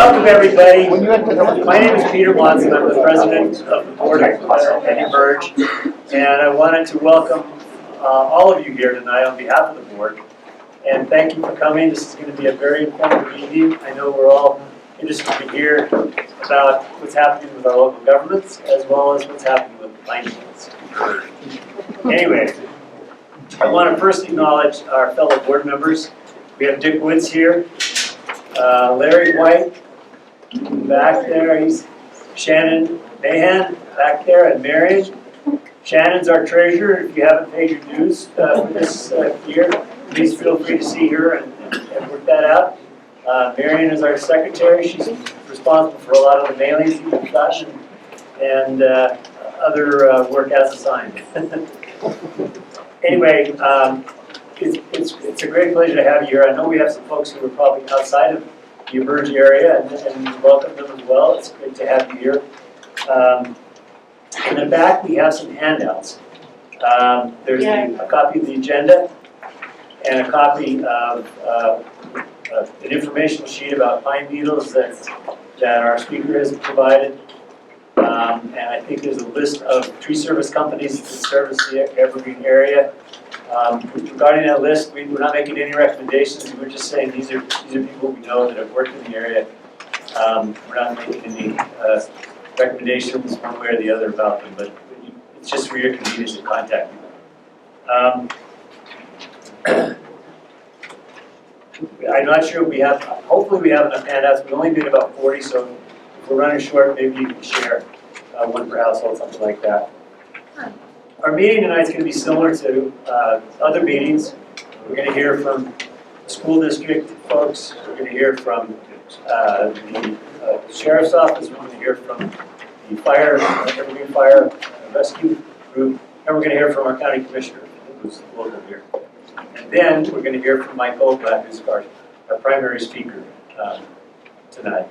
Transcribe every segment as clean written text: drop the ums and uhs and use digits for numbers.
Welcome, everybody. My name is Peter Monson. I'm the president of the board of Emerge, and I wanted to welcome all of you here tonight on behalf of the board. And thank you for coming. This is going to be a very informative evening. I know we're all interested to hear about what's happening with our local governments, as well as what's happening with the Pine Fields. Anyway, I want to first acknowledge our fellow board members. We have Dick Woods here, Larry White back there, he's Shannon Mahan back there, and Marion. Shannon's our treasurer. If you haven't paid your dues for this year, please feel free to see her and work that out. Marion is our secretary. She's responsible for a lot of the mailings you've gotten and other work as assigned. Anyway, it's a great pleasure to have you here. I know we have some folks who are probably outside of the Emerge area, and welcome them as well. It's great to have you here. In the back, we have some handouts. There's a copy of the agenda and a copy of an informational sheet about pine beetles that our speaker has provided. And I think there's a list of tree service companies that service the Evergreen area. Regarding that list, we're not making any recommendations. We're just saying these are people we know that have worked in the area. We're not making any recommendations one way or the other about them, but it's just for your convenience to contact them. I'm not sure if we have, hopefully we have enough handouts. We only did about 40, so if we're running short, maybe you can share one per household, something like that. Our meeting tonight is going to be similar to other meetings. We're going to hear from school district folks. We're going to hear from the sheriff's office. We're going to hear from the Evergreen Fire Rescue Group. And we're going to hear from our county commissioner, who's local here. And then we're going to hear from Mike Goldblatt, who's our primary speaker tonight.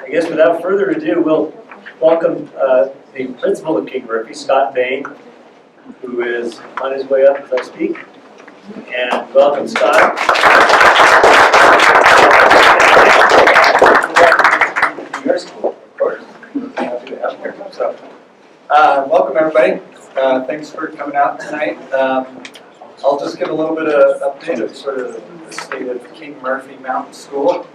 I guess without further ado, we'll welcome the principal of King Murphy, Scott Bain, who is on his way up as I speak. And welcome, Scott. Welcome to your school, of course. Happy to have you here. So, welcome everybody. Thanks for coming out tonight. I'll just give a little bit of update of sort of the state of King Murphy Mountain School.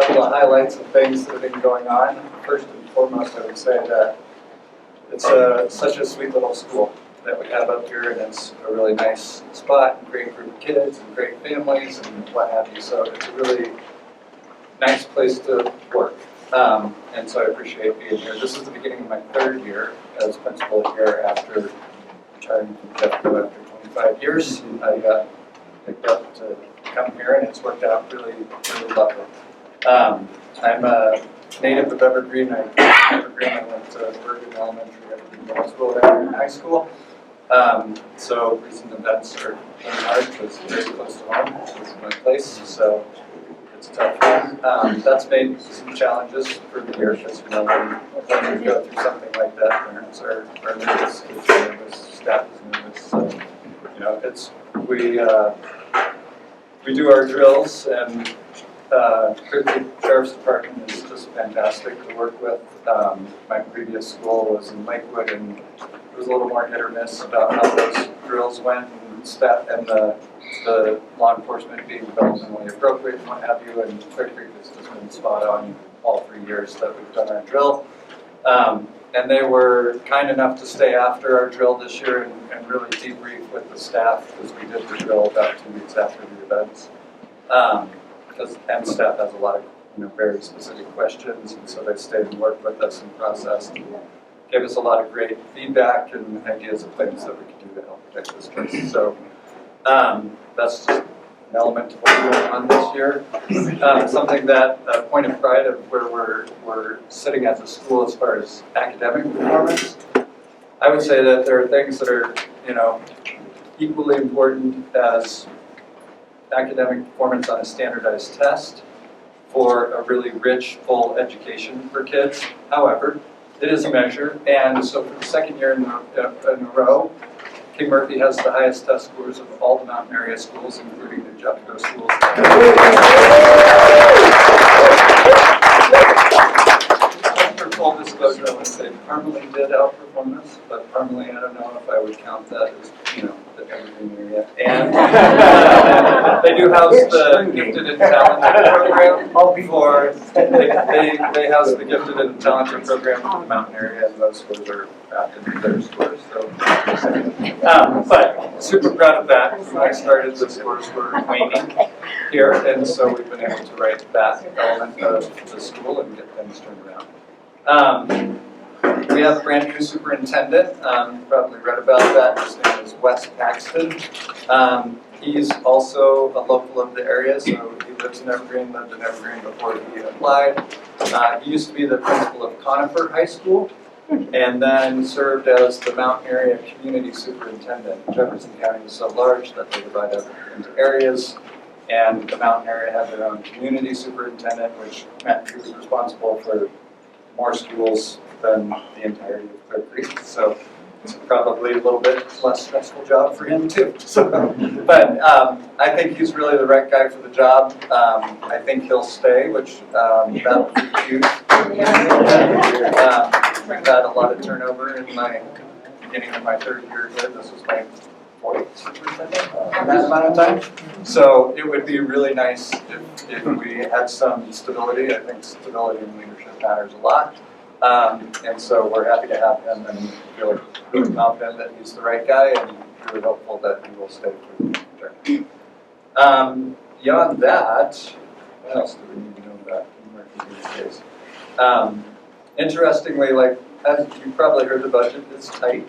A couple of highlights of things that have been going on. First and foremost, I would say that it's such a sweet little school that we have up here, and it's a really nice spot, and great group of kids, and great families, and what have you. So it's a really nice place to work, and so I appreciate being here. This is the beginning of my third year as principal here after retiring from Jeffco after 25 years. I got picked up to come here, and it's worked out really, really lovely. I'm a native of Evergreen. I went to Bergen Elementary, Evergreen Middle School, Evergreen High School. So recent events are in March was very close to home. It's my place, so it's a tough one. That's made some challenges for me here, because when you go through something like that, parents are nervous, kids are nervous, staff is nervous. So we do our drills, and the Sheriff's Department is just fantastic to work with. My previous school was in Lakewood, and it was a little more hit or miss about how those drills went, and staff and the law enforcement being developmentally appropriate and what have you. And Clear Creek has just been spot on all 3 years that we've done our drill. And they were kind enough to stay after our drill this year and really debrief with the staff, because we did the drill about 2 weeks after the events. And staff has a lot of very specific questions, and so they stayed and worked with us in the process and gave us a lot of great feedback and ideas of things that we could do to help protect this place. So that's just an element of what we're going on this year. Something that a point of pride of where we're sitting as a school as far as academic performance. I would say that there are things that are equally important as academic performance on a standardized test for a really rich, full education for kids. However, it is a measure, and so for the second year in a row, King Murphy has the highest test scores of all the mountain area schools, including the Jeffco schools. For full disclosure, I would say Parmalee did outperform us, but Parmalee, I don't know if I would count that as, the Evergreen area. And they do house the Gifted and Talented program they house the Gifted and Talented program for the mountain area, and those scores are in their scores. So, but super proud of that. When I started, the scores were waning here, and so we've been able to write that element of the school and get things turned around. We have a brand new superintendent. You probably read about that. His name is Wes Paxton. He's also a local of the area, so he lives in Evergreen, lived in Evergreen before he applied. He used to be the principal of Conifer High School, and then served as the Mountain Area Community Superintendent. Jefferson County is so large that they divide up into areas, and the Mountain Area had their own community superintendent, which meant he was responsible for more schools than the entirety of Clear Creek. So it's probably a little bit less stressful job for him too. But I think he's really the right guy for the job. I think he'll stay, which that would be huge. We've had a lot of turnover in my beginning of my third year here. This was my fourth superintendent in that amount of time. So it would be really nice if we had some stability. I think stability in leadership matters a lot. And so we're happy to have him and feel really confident that he's the right guy and really hopeful that he will stay for the term. Beyond that, what else do we need to know about King Murphy these days? Interestingly, as you probably heard, the budget is tight.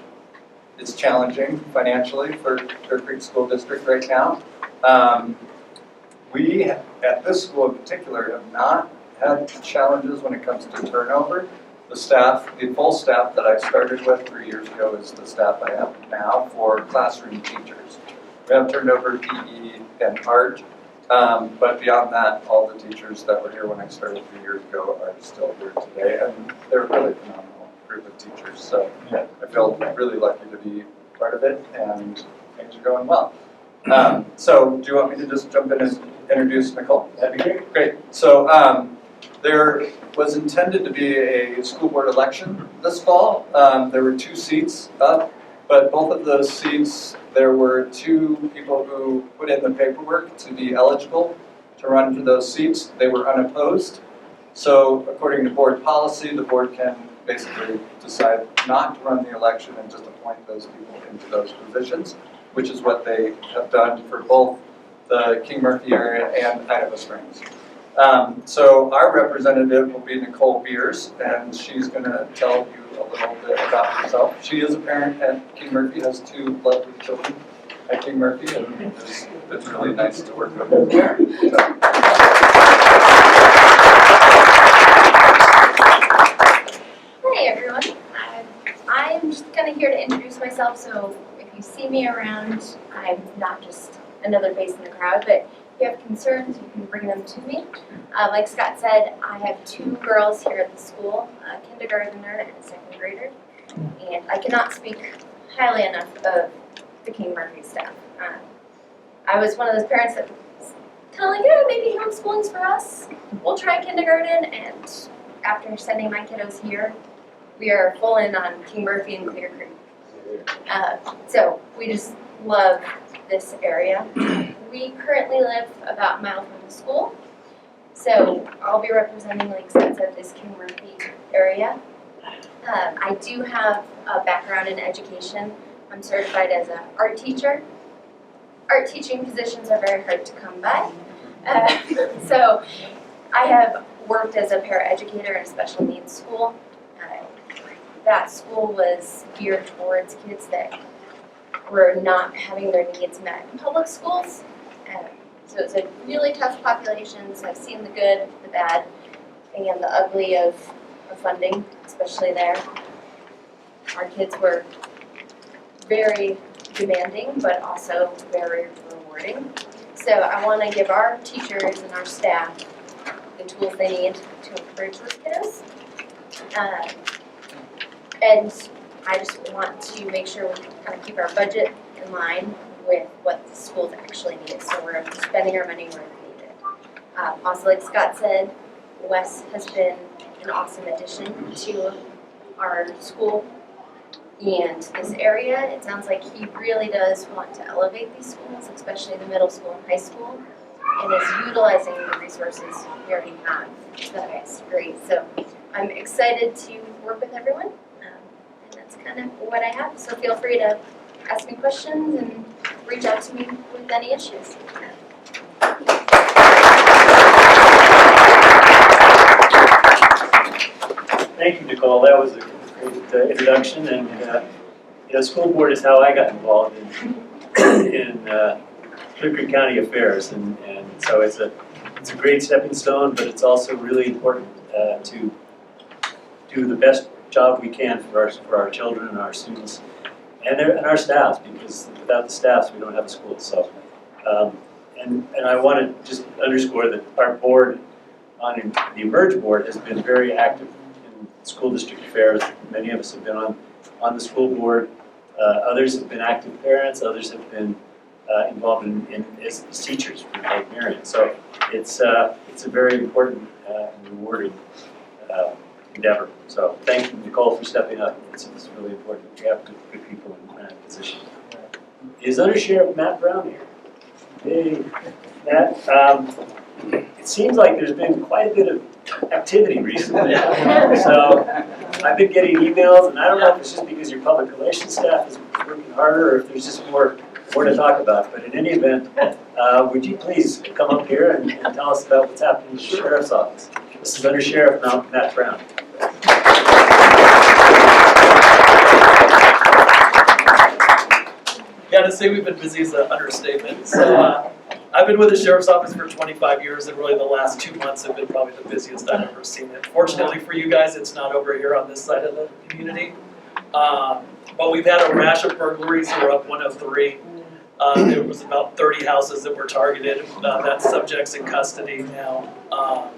It's challenging financially for Clear Creek School District right now. We, at this school in particular, have not had challenges when it comes to turnover. The full staff that I started with 3 years ago is the staff I have now for classroom teachers. We have turned over PE and art, but beyond that, all the teachers that were here when I started 3 years ago are still here today, and they're a really phenomenal group of teachers. So I feel really lucky to be part of it, and things are going well. So do you want me to just jump in and introduce Nicole? That'd be great. Great. So there was intended to be a school board election this fall. There were 2 seats up, but both of those seats, there were 2 people who put in the paperwork to be eligible to run for those seats. They were unopposed. So according to board policy, the board can basically decide not to run the election and just appoint those people into those positions, which is what they have done for both the King Murphy area and Idaho Springs. So our representative will be Nicole Beers, and she's going to tell you a little bit about herself. She is a parent at King Murphy, has 2 lovely children at King Murphy, and it's really nice to work with her there. Hey everyone, I'm just kind of here to introduce myself, so if you see me around, I'm not just another face in the crowd, but if you have concerns, you can bring them to me. Like Scott said, I have 2 girls here at the school, a kindergartner and a 2nd grader, and I cannot speak highly enough of the King Murphy staff. I was one of those parents that was kind of like, yeah, maybe homeschooling's for us. We'll try kindergarten, and after sending my kiddos here, we are full in on King Murphy and Clear Creek. So we just love this area. We currently live about a mile from the school, so I'll be representing, like Scott said, this King Murphy area. I do have a background in education. I'm certified as an art teacher. Art teaching positions are very hard to come by. So I have worked as a paraeducator in a special needs school. That school was geared towards kids that were not having their needs met in public schools. So it's a really tough population, so I've seen the good, the bad, and the ugly of funding, especially there. Our kids were very demanding, but also very rewarding. So I want to give our teachers and our staff the tools they need to encourage those kiddos. And I just want to make sure we kind of keep our budget in line with what the schools actually need. So we're spending our money where we need it. Also, like Scott said, Wes has been an awesome addition to our school and this area. It sounds like he really does want to elevate these schools, especially the middle school and high school, and is utilizing the resources we already have. That is great. So I'm excited to work with everyone, and that's kind of what I have. So feel free to ask me questions and reach out to me with any issues. Thank you, Nicole. That was a great introduction, and school board is how I got involved in Evergreen County affairs, and so it's a great stepping stone, but it's also really important to do the best job we can for our children and our students and our staffs, because without the staffs we don't have a school. So, and I want to just underscore that our board on the Emerge board has been very active in school district affairs. Many of us have been on the school board. Others have been active parents. Others have been involved as teachers, like Marion. So it's a very important and rewarding endeavor. So thank you, Nicole, for stepping up. It's really important that we have good people in that position. Is UnderSheriff Matt Brown here? Hey, Matt. It seems like there's been quite a bit of activity recently. So I've been getting emails, and I don't know if it's just because your public relations staff is working harder, or if there's just more to talk about. But in any event, would you please come up here and tell us about what's happening in the sheriff's office? This is UnderSheriff Matt Brown. Yeah, to say we've been busy is an understatement. So I've been with the sheriff's office for 25 years, and really the last 2 months have been probably the busiest I've ever seen it. Fortunately for you guys, it's not over here on this side of the community. But we've had a rash of burglaries. We're up 1 of 3. There was about 30 houses that were targeted. That's subjects in custody now.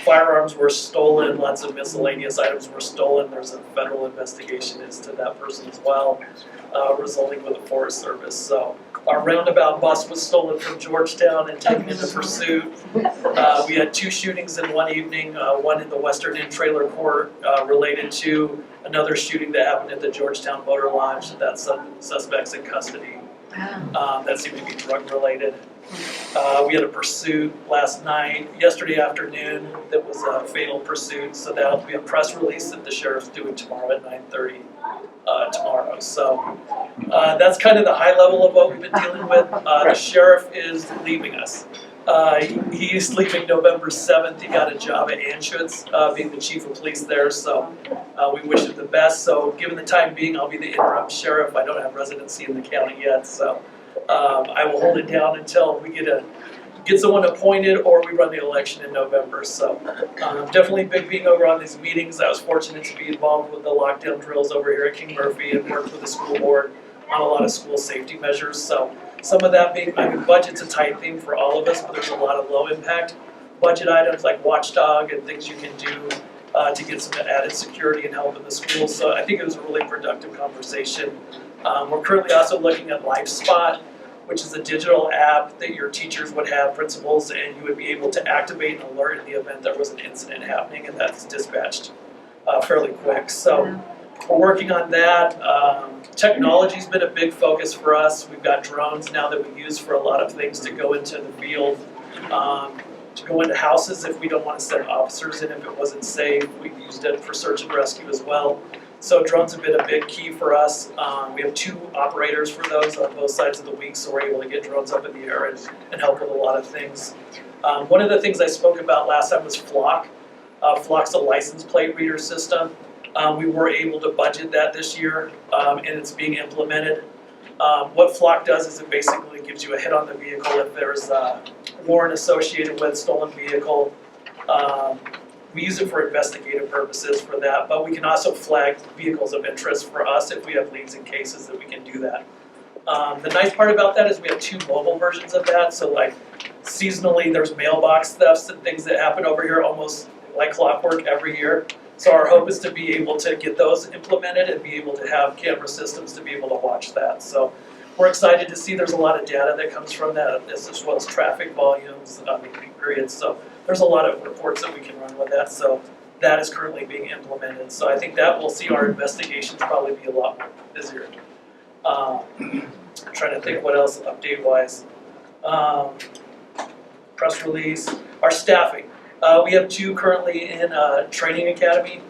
Firearms were stolen, lots of miscellaneous items were stolen. There's a federal investigation into that person as well, resulting with the Forest Service. So our roundabout bus was stolen from Georgetown and taken into pursuit. We had 2 shootings in one evening, one in the Western Inn Trailer Court related to another shooting that happened at the Georgetown Motor Lodge. That's suspects in custody. That seemed to be drug related. We had a pursuit last night, yesterday afternoon, that was a fatal pursuit. So that'll be a press release that the sheriff's doing tomorrow at 9:30 tomorrow. So that's kind of the high level of what we've been dealing with. The sheriff is leaving us. He's leaving November 7th. He got a job at Anschutz, being the chief of police there. So we wish him the best. So given the time being, I'll be the interim sheriff. I don't have residency in the county yet. So I will hold it down until we get someone appointed or we run the election in November. So definitely big being over on these meetings. I was fortunate to be involved with the lockdown drills over here at King Murphy and worked with the school board on a lot of school safety measures. So some of that being, budget's a tight thing for all of us, but there's a lot of low impact budget items like watchdog and things you can do to get some added security and help in the schools. So I think it was a really productive conversation. We're currently also looking at LifeSpot, which is a digital app that your teachers would have, principals, and you would be able to activate an alert in the event there was an incident happening, and that's dispatched fairly quick. So we're working on that. Technology's been a big focus for us. We've got drones now that we use for a lot of things to go into the field, to go into houses if we don't want to send officers in if it wasn't safe. We've used it for search and rescue as well. So drones have been a big key for us. We have 2 operators for those on both sides of the week, so we're able to get drones up in the air and help with a lot of things. One of the things I spoke about last time was Flock. Flock's a license plate reader system. We were able to budget that this year, and it's being implemented. What Flock does is it basically gives you a hit on the vehicle if there's a warrant associated with stolen vehicle. We use it for investigative purposes for that, but we can also flag vehicles of interest for us if we have leads and cases that we can do that. The nice part about that is we have 2 mobile versions of that, so like seasonally there's mailbox thefts and things that happen over here almost like clockwork every year. So our hope is to be able to get those implemented and be able to have camera systems to be able to watch that. So we're excited to see there's a lot of data that comes from that, as well as traffic volumes, peak periods. So there's a lot of reports that we can run with that. So that is currently being implemented. So I think that will see our investigations probably be a lot more busier. I'm trying to think what else update-wise. Press release, our staffing. We have 2 currently in training academy.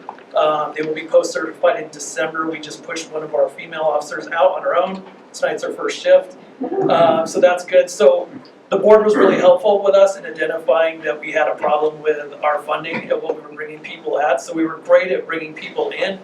They will be post-certified in December. We just pushed one of our female officers out on her own. Tonight's her first shift. So that's good. So the board was really helpful with us in identifying that we had a problem with our funding and what we were bringing people at. So we were great at bringing people in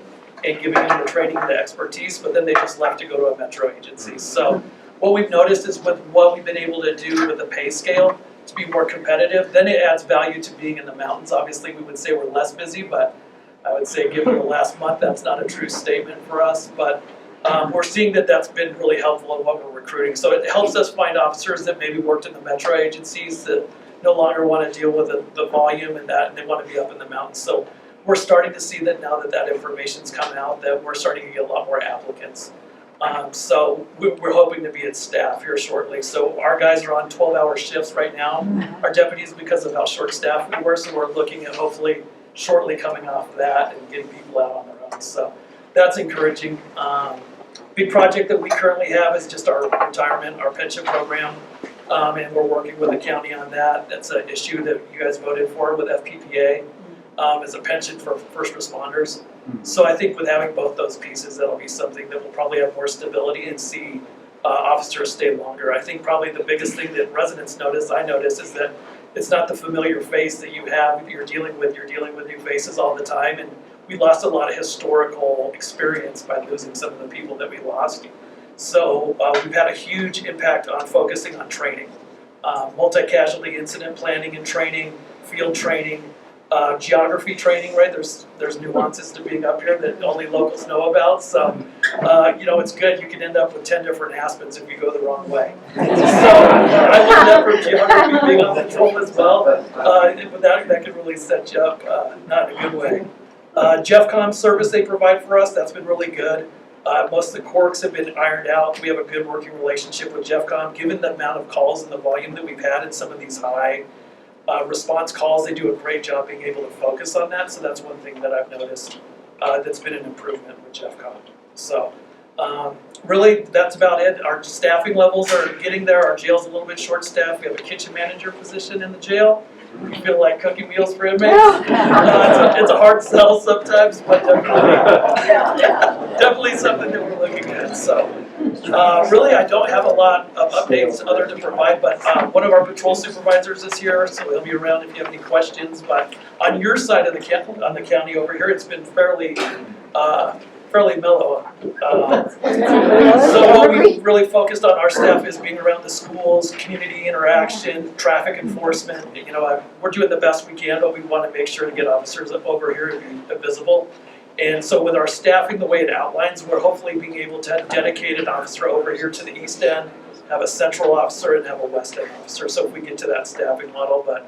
and giving them the training and the expertise, but then they just left to go to a metro agency. So what we've noticed is with what we've been able to do with the pay scale to be more competitive, then it adds value to being in the mountains. Obviously, we would say we're less busy, but I would say given the last month, that's not a true statement for us. But we're seeing that that's been really helpful in what we're recruiting. So it helps us find officers that maybe worked in the metro agencies that no longer want to deal with the volume and that, and they want to be up in the mountains. So we're starting to see that now that that information's come out, that we're starting to get a lot more applicants. So we're hoping to be at staff here shortly. So our guys are on 12-hour shifts right now. Our deputies, because of how short-staffed we were, so we're looking at hopefully shortly coming off that and getting people out on their own. So that's encouraging. Big project that we currently have is just our retirement, our pension program, and we're working with the county on that. That's an issue that you guys voted for with FPPA, as a pension for first responders. So I think with having both those pieces, that'll be something that will probably have more stability and see officers stay longer. I think probably the biggest thing that residents notice, I notice, is that it's not the familiar face that you have, you're dealing with new faces all the time, and we lost a lot of historical experience by losing some of the people that we lost. So we've had a huge impact on focusing on training. Multi-casualty incident planning and training, field training, geography training, right? There's nuances to being up here that only locals know about. So, it's good. You can end up with 10 different aspens if you go the wrong way. So I learned that from geography being on patrol as well. But that can really set you up not in a good way. JeffCom service they provide for us, that's been really good. Most of the quirks have been ironed out. We have a good working relationship with JeffCom. Given the amount of calls and the volume that we've had in some of these high response calls, they do a great job being able to focus on that. So that's one thing that I've noticed that's been an improvement with JeffCom. So really, that's about it. Our staffing levels are getting there. Our jail's a little bit short-staffed. We have a kitchen manager position in the jail. You feel like cooking meals for inmates. It's a hard sell sometimes, but definitely something that we're looking at. So really, I don't have a lot of updates other to provide, but one of our patrol supervisors is here, so he'll be around if you have any questions. But on your side of the county over here, it's been fairly mellow. So what we really focused on our staff is being around the schools, community interaction, traffic enforcement. We're doing the best we can, but we want to make sure to get officers over here to be visible. And so with our staffing, the way it outlines, we're hopefully being able to have a dedicated officer over here to the east end, have a central officer, and have a west end officer. So if we get to that staffing model, but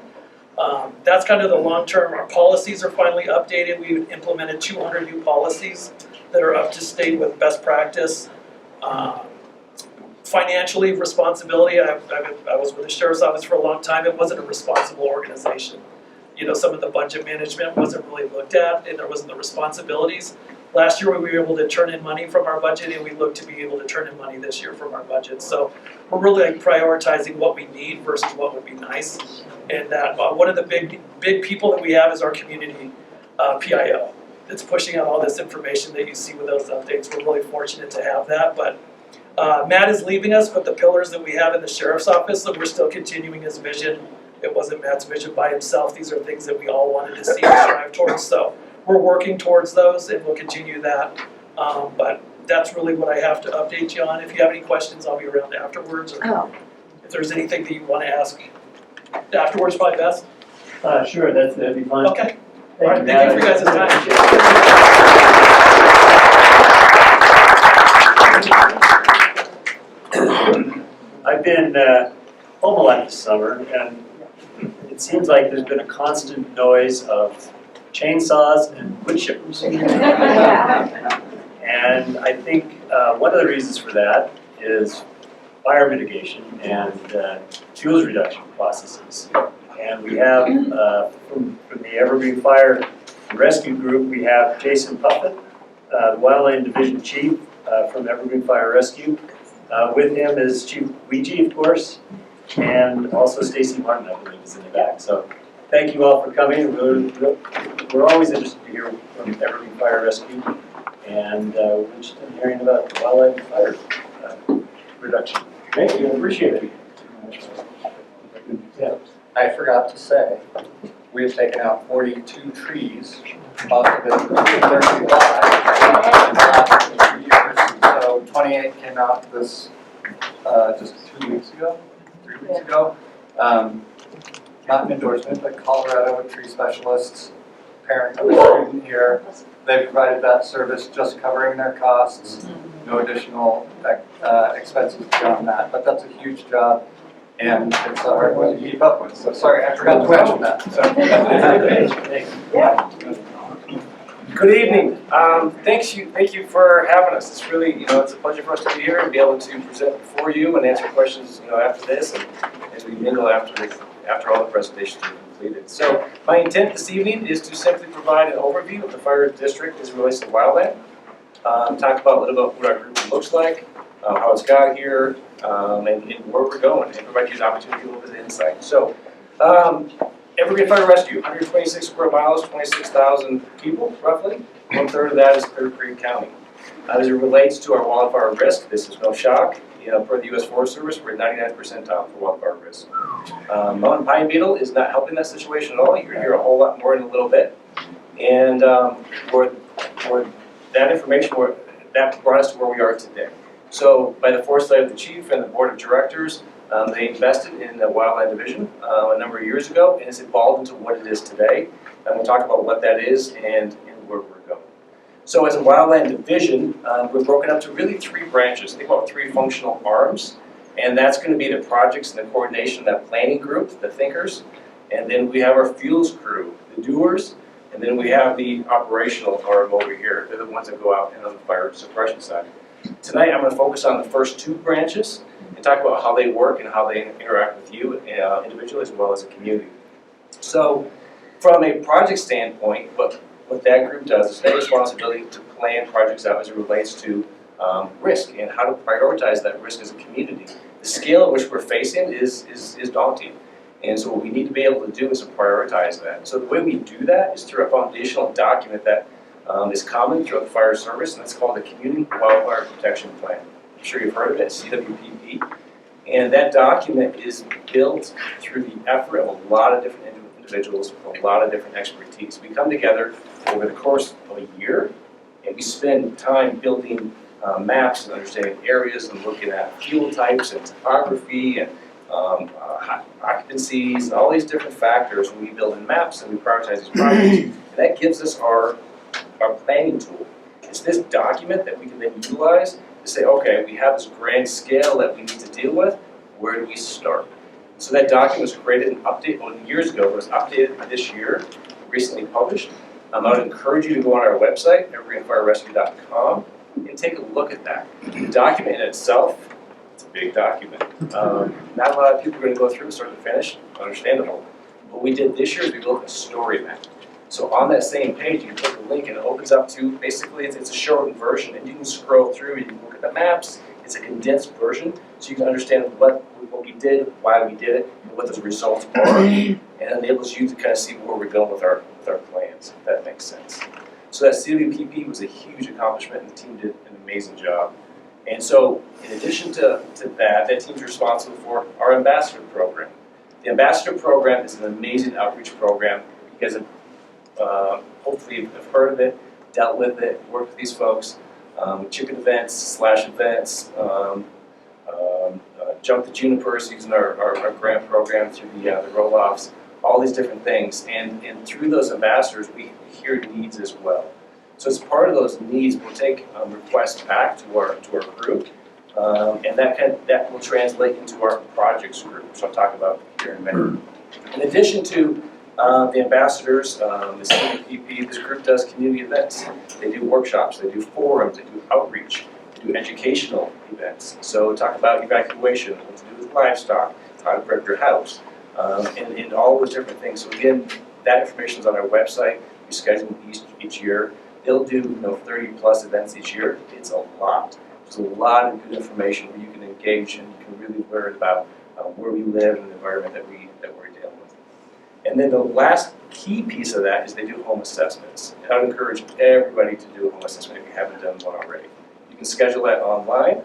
that's kind of the long term. Our policies are finally updated. We implemented 200 new policies that are up to date with best practice. Financially, responsibility, I was with the Sheriff's Office for a long time. It wasn't a responsible organization. Some of the budget management wasn't really looked at, and there wasn't the responsibilities. Last year, we were able to turn in money from our budget, and we look to be able to turn in money this year from our budget. So we're really prioritizing what we need versus what would be nice. And that one of the big people that we have is our community PIO. That's pushing out all this information that you see with those updates. We're really fortunate to have that, but Matt is leaving us, but the pillars that we have in the Sheriff's Office, so we're still continuing his vision. It wasn't Matt's vision by himself. These are things that we all wanted to see and strive towards, so we're working towards those, and we'll continue that. But that's really what I have to update you on. If you have any questions, I'll be around afterwards, or if there's anything that you want to ask afterwards, probably best. Sure, that'd be fine. Okay. All right, thank you for your guys' time. I've been home a lot this summer, and it seems like there's been a constant noise of chainsaws and wood chippers. And I think one of the reasons for that is fire mitigation and fuels reduction processes. And we have, from the Evergreen Fire Rescue Group, we have Jason Puffet, the Wildland Division Chief from Evergreen Fire Rescue. With him is Chief Ouija, of course, and also Stacy Martin, I believe, is in the back. So thank you all for coming. We're always interested to hear from Evergreen Fire Rescue, and we're interested in hearing about wildland fire reduction. Thank you, appreciate it. Yeah. I forgot to say, we have taken out 42 trees off of it, 35 years. So 28 came out this, just 2 weeks ago, 3 weeks ago. Not an endorsement, but Colorado tree specialists, parent of a student here, they provided that service, just covering their costs, no additional expenses beyond that, but that's a huge job. And it's a hard one to keep up with, so sorry, I forgot to mention that. Good evening. Thank you for having us. It's really, it's a pleasure for us to be here and be able to present before you and answer questions, after this and as we mingle after all the presentations are completed. So my intent this evening is to simply provide an overview of the fire district as it relates to Wildland. Talk about a little bit what our group looks like, how it's got here, and where we're going, and provide you an opportunity to look at the insight. So, Evergreen Fire Rescue, 126 square miles, 26,000 people, roughly. 1/3 of that is Clear Creek County. As it relates to our wildfire risk, this is no shock. Per the U.S. Forest Service, we're at 99th percentile for wildfire risk. Mountain pine beetle is not helping that situation at all. You're going to hear a whole lot more in a little bit. And for that information, that brought us to where we are today. So by the foresight of the chief and the board of directors, they invested in the Wildland Division a number of years ago, and it's evolved into what it is today. And we'll talk about what that is and where we're going. So as a Wildland Division, we're broken up to really 3 branches. Think about 3 functional arms, and that's going to be the projects and the coordination, that planning group, the thinkers, and then we have our fuels crew, the doers, and then we have the operational arm over here. They're the ones that go out and on the fire suppression side. Tonight I'm going to focus on the first 2 branches and talk about how they work and how they interact with you individually as well as a community. So from a project standpoint, what that group does is their responsibility to plan projects out as it relates to risk and how to prioritize that risk as a community. The scale at which we're facing is daunting. And so what we need to be able to do is to prioritize that. So the way we do that is through a foundational document that is common throughout the fire service, and it's called the Community Wildfire Protection Plan. I'm sure you've heard of it, CWPP. And that document is built through the effort of a lot of different individuals with a lot of different expertise. We come together over the course of a year, and we spend time building maps and understanding areas and looking at fuel types and topography and occupancies and all these different factors when we build in maps and we prioritize these projects. And that gives us our planning tool. It's this document that we can then utilize to say, okay, we have this grand scale that we need to deal with. Where do we start? So that document was created and updated years ago. It was updated this year, recently published. I would encourage you to go on our website, evergreenfirerescue.com, and take a look at that. The document in itself, it's a big document. Not a lot of people are going to go through start to finish, understandable. What we did this year is we built a story map. So on that same page, you can click a link and it opens up to, basically it's a shortened version, and you can scroll through, you can look at the maps. It's a condensed version, so you can understand what we did, why we did it, and what those results are, and it enables you to kind of see where we're going with our plans, if that makes sense. So that CWPP was a huge accomplishment, and the team did an amazing job. And so, in addition to that team's responsible for our ambassador program. The ambassador program is an amazing outreach program. You guys have hopefully have heard of it, dealt with it, worked with these folks. Chicken events, events, Jump the Junipers using our grant program through the roll-offs, all these different things. And through those ambassadors, we hear needs as well. So as part of those needs, we'll take requests back to our group, and that will translate into our projects group, which I'll talk about here in a minute. In addition to The ambassadors, the CPP, this group does community events. They do workshops, they do forums, they do outreach, they do educational events. So talk about evacuation, what to do with livestock, how to prep your house, and all those different things. So again, that information is on our website. We schedule each year. They'll do 30 plus events each year. It's a lot. There's a lot of good information where you can engage and you can really learn about where we live and the environment that we're dealing with. And then the last key piece of that is they do home assessments. And I would encourage everybody to do a home assessment if you haven't done one already. You can schedule that online,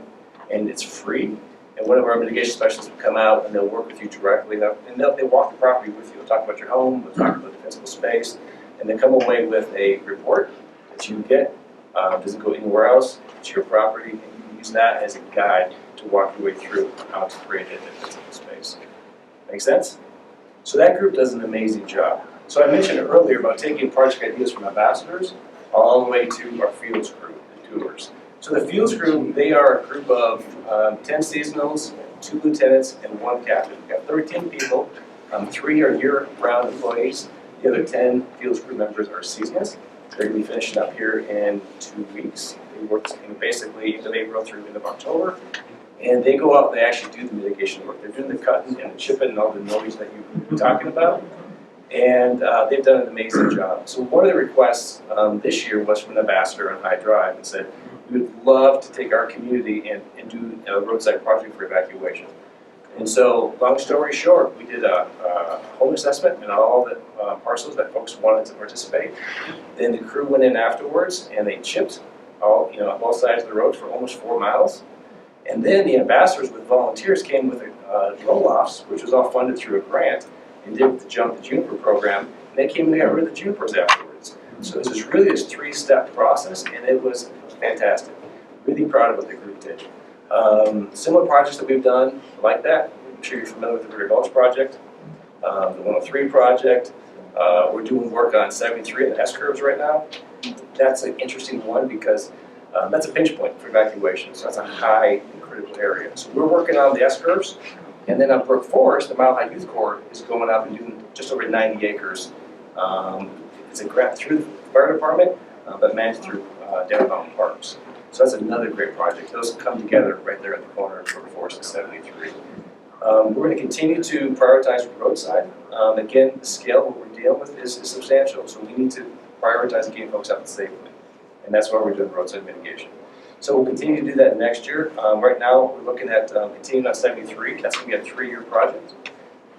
and it's free. And one of our mitigation specialists will come out and they'll work with you directly. And they'll walk the property with you. They'll talk about your home, they'll talk about the defensible space, and they come away with a report that you get. Doesn't go anywhere else. It's your property, and you can use that as a guide to walk your way through how to create a defensible space. Make sense? So that group does an amazing job. So I mentioned earlier about taking project ideas from ambassadors all the way to our fields crew, the tours. So the fields crew, they are a group of 10 seasonals, 2 lieutenants, and 1 captain. We've got 13 people. 3 are year-round employees. The other 10 fields crew members are seasonals. They're going to be finishing up here in 2 weeks. They work basically into April through end of October. And they go out and they actually do the mitigation work. They're doing the cutting and the chipping and all the noise that you've been talking about. And they've done an amazing job. So one of the requests this year was from the ambassador on High Drive and said, we would love to take our community and do a roadside project for evacuation. And so, long story short, we did a home assessment in all the parcels that folks wanted to participate. Then the crew went in afterwards and they chipped all, on both sides of the road for almost 4 miles. And then the ambassadors with volunteers came with roll-offs, which was all funded through a grant, and did the Jump the Juniper program. And they came and got rid of the junipers afterwards. So it was really this 3-step process, and it was fantastic. Really proud of what the group did. Similar projects that we've done like that. I'm sure you're familiar with the River Gulch project, the 103 project. We're doing work on 73 and the S-curves right now. That's an interesting one because that's a pinch point for evacuation. So that's a high and critical area. So we're working on the S-curves. And then on Brook Forest, the Mile High Youth Corps is going out and doing just over 90 acres. It's a grant through the fire department, but managed through Down Mountain Parks. So that's another great project. Those come together right there at the corner of Brook Forest and 73. We're going to continue to prioritize roadside. Again, the scale what we're dealing with is substantial, so we need to prioritize getting folks out safely. And that's why we're doing roadside mitigation. So we'll continue to do that next year. Right now, we're looking at continuing on 73. That's going to be a 3-year project.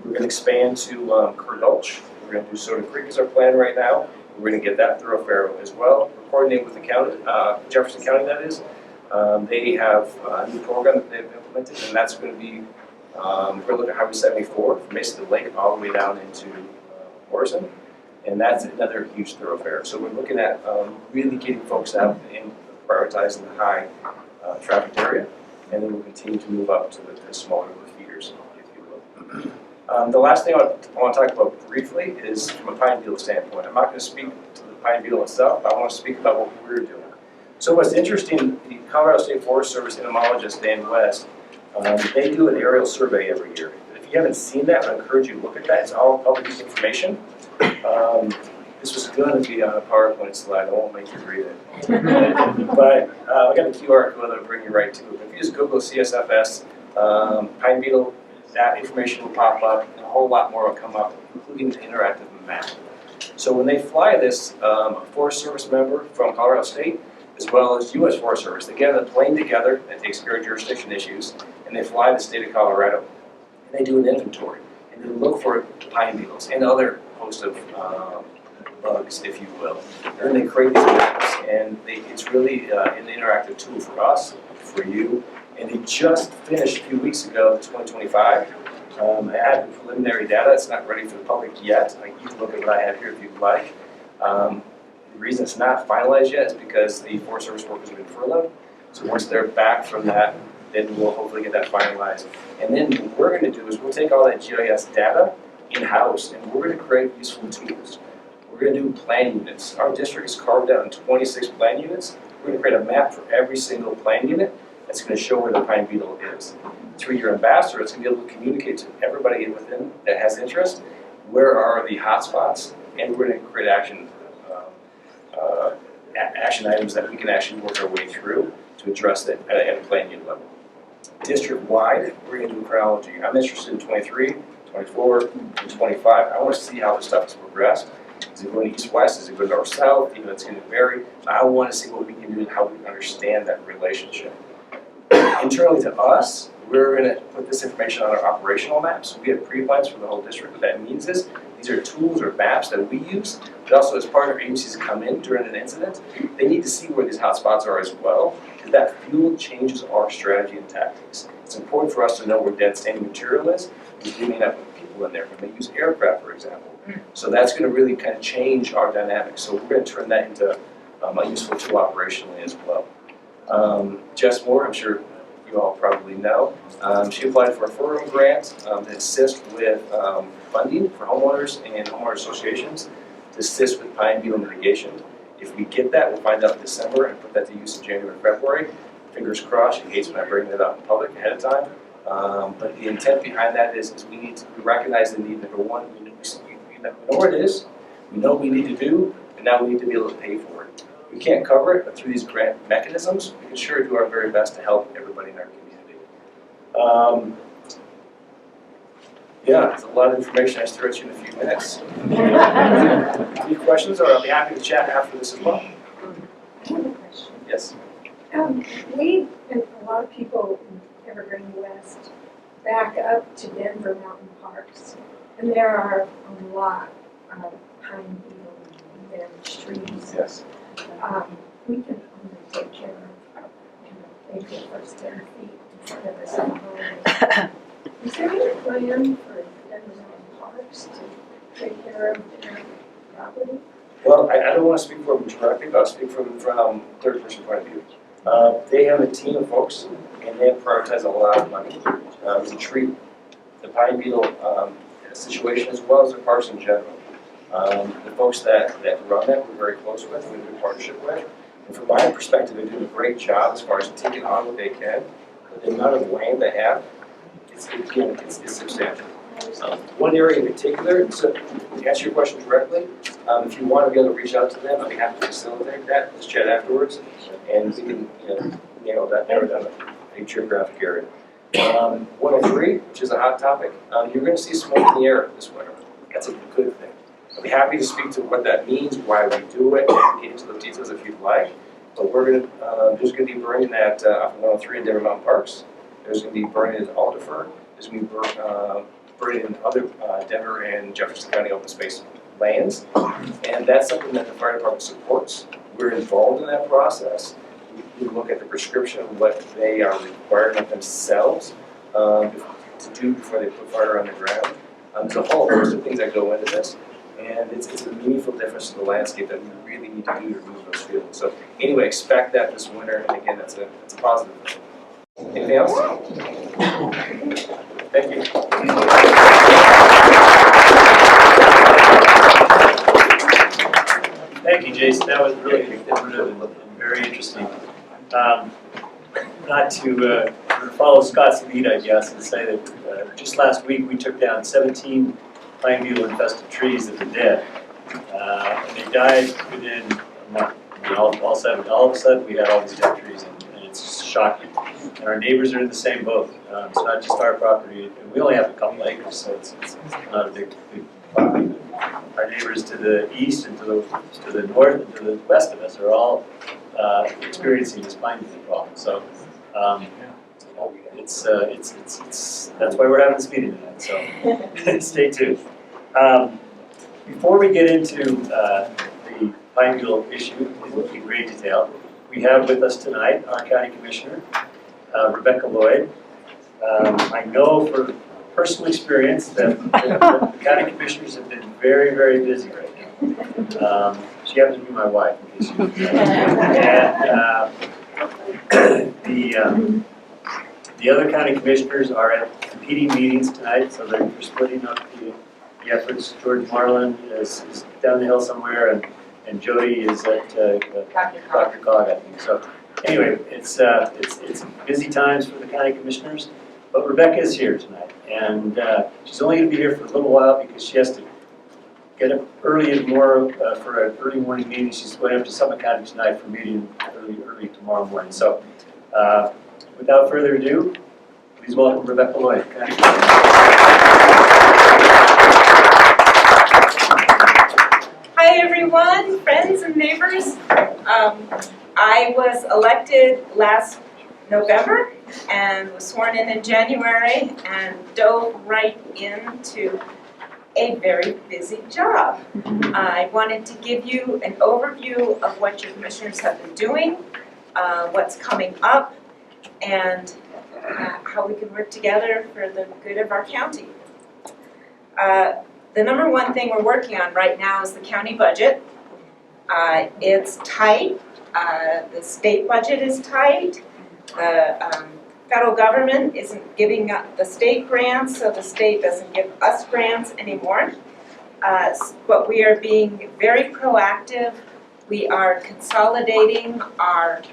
We're going to expand to Kerr Gulch. We're going to do Soda Creek as our plan right now. We're going to get that thoroughfare as well. We're coordinating with the county, Jefferson County that is. They have a new program that they've implemented, and that's going to be, we're going to look at Highway 74 from basically the lake all the way down into Morrison. And that's another huge thoroughfare. So we're looking at really getting folks out and prioritizing the high traffic area. And then we'll continue to move up to the smaller feeders, if you will. The last thing I want to talk about briefly is from a pine beetle standpoint. I'm not going to speak to the pine beetle itself, but I want to speak about what we're doing. So what's interesting, the Colorado State Forest Service entomologist, Dan West, they do an aerial survey every year. If you haven't seen that, I encourage you to look at that. It's all public information. This was going to be on a PowerPoint slide. I won't make you read it. But I got the QR code that'll bring you right to it. If you just Google CSFS, pine beetle, that information will pop up, and a whole lot more will come up, including the interactive map. So when they fly this, a Forest Service member from Colorado State, as well as U.S. Forest Service, they get on a plane together that takes care of jurisdiction issues, and they fly the state of Colorado. And they do an inventory, and they look for pine beetles and other host of bugs, if you will. And then they create these maps, and it's really an interactive tool for us, for you. And they just finished a few weeks ago, 2025. I had preliminary data. It's not ready for the public yet. You can look at what I have here if you'd like. The reason it's not finalized yet is because the Forest Service workers have been furloughed. So once they're back from that, then we'll hopefully get that finalized. And then what we're going to do is we'll take all that GIS data in-house, and we're going to create useful tools. We're going to do plan units. Our district is carved out in 26 plan units. We're going to create a map for every single plan unit that's going to show where the pine beetle is. Through your ambassador, it's going to be able to communicate to everybody within that has interest, where are the hotspots, and we're going to create action items that we can actually work our way through to address it at a plan unit level. District-wide, we're going to do a chronology. I'm interested in 23, 24, and 25. I want to see how this stuff has progressed. Is it going east-west? Is it going north-south? Even though it's going to vary. I want to see what we can do and how we understand that relationship. Internally to us, we're going to put this information on our operational maps. So we have pre-plans for the whole district. What that means is these are tools or maps that we use, but also as partner agencies come in during an incident, they need to see where these hotspots are as well, because that fuel changes our strategy and tactics. It's important for us to know where dead standing material is, because we may not put people in there. We may use aircraft, for example. So that's going to really kind of change our dynamics. So we're going to turn that into a useful tool operationally as well. Jess Moore, I'm sure you all probably know, she applied for a FORUM grant to assist with funding for homeowners and homeowner associations to assist with pine beetle mitigation. If we get that, we'll find out in December and put that to use in January and February. Fingers crossed, she hates when I bring that up in public ahead of time. But the intent behind that is we recognize the need. Number one, we know where it is, we know what we need to do, and now we need to be able to pay for it. We can't cover it, but through these grant mechanisms, we can sure do our very best to help everybody in our community. Yeah, it's a lot of information I just threw at you in a few minutes. Any questions, or I'll be happy to chat after this as well. I have a question. Yes. We, and a lot of people in Evergreen West, back up to Denver mountain parks, and there are a lot of pine beetle damaged trees. Yes. We can only take care of, maybe the first 10 feet in front of us. And is there any plan for Denver mountain parks to take care of their property? Well, I don't want to speak for them directly, but I'll speak from third-person point of view. They have a team of folks, and they have prioritized a lot of money to treat the pine beetle situation as well as the parks in general. The folks that run that we're very close with, we have a good partnership with. And from my perspective, they're doing a great job as far as taking on what they can. But the amount of land they have, it's substantial. One area in particular, so to answer your question directly, if you want to be able to reach out to them, I'd be happy to facilitate that. Let's chat afterwards, and we can narrow down a geographic area. 103, which is a hot topic, you're going to see smoke in the air this winter. That's a good thing. I'll be happy to speak to what that means, why we do it, and get into the details if you'd like. But we're going to, there's going to be burning at 103 in Denver Mountain Parks. There's going to be burning at Alderfer. There's going to be burning in other Denver and Jefferson County open space lands. And that's something that the fire department supports. We're involved in that process. We look at the prescription of what they are required of themselves to do before they put fire on the ground. There's a whole host of things that go into this. And it's a meaningful difference to the landscape that we really need to do to remove those feelings. So anyway, expect that this winter, and again, that's a positive thing. Anything else? Thank you. Thank you, Jason. That was really informative and very interesting. Not to follow Scott's lead, I guess, and say that just last week we took down 17 pine beetle infested trees that were dead. And they died within a month. I mean, all of a sudden we had all these dead trees, and it's shocking. And our neighbors are in the same boat. It's not just our property, and we only have a couple acres, so it's not a big property. Our neighbors to the east and to the north and to the west of us are all experiencing this pine beetle problem. So that's why we're having this meeting tonight. So stay tuned. Before we get into the pine beetle issue in great detail, we have with us tonight our county commissioner, Rebecca Lloyd. I know from personal experience that the county commissioners have been very, very busy right now. She happens to be my wife, in case you know. And the other county commissioners are at competing meetings tonight, so they're splitting up the efforts. George Marlin is down the hill somewhere, and Jody is at Dr. Cog, I think. So anyway, it's busy times for the county commissioners, but Rebecca is here tonight, and she's only going to be here for a little while because she has to get up early and more for an early morning meeting. She's going up to Summit County tonight for a meeting early tomorrow morning. So without further ado, please welcome Rebecca Lloyd. Hi everyone, friends and neighbors. I was elected last November and was sworn in January and dove right into a very busy job. I wanted to give you an overview of what your commissioners have been doing, what's coming up, and how we can work together for the good of our county. The number one thing we're working on right now is the county budget. It's tight. The state budget is tight. The federal government isn't giving up the state grants, so the state doesn't give us grants anymore. But we are being very proactive. We are consolidating our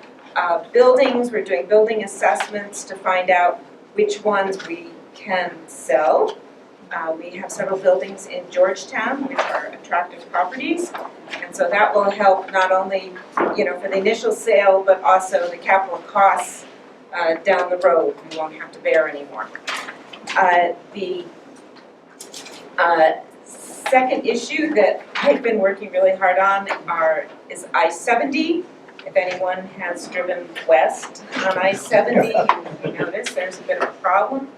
buildings. We're doing building assessments to find out which ones we can sell. We have several buildings in Georgetown, which are attractive properties, and so that will help not only, for the initial sale, but also the capital costs down the road we won't have to bear anymore. The second issue that I've been working really hard on is I-70. If anyone has driven west on I-70, you notice there's a bit of a problem.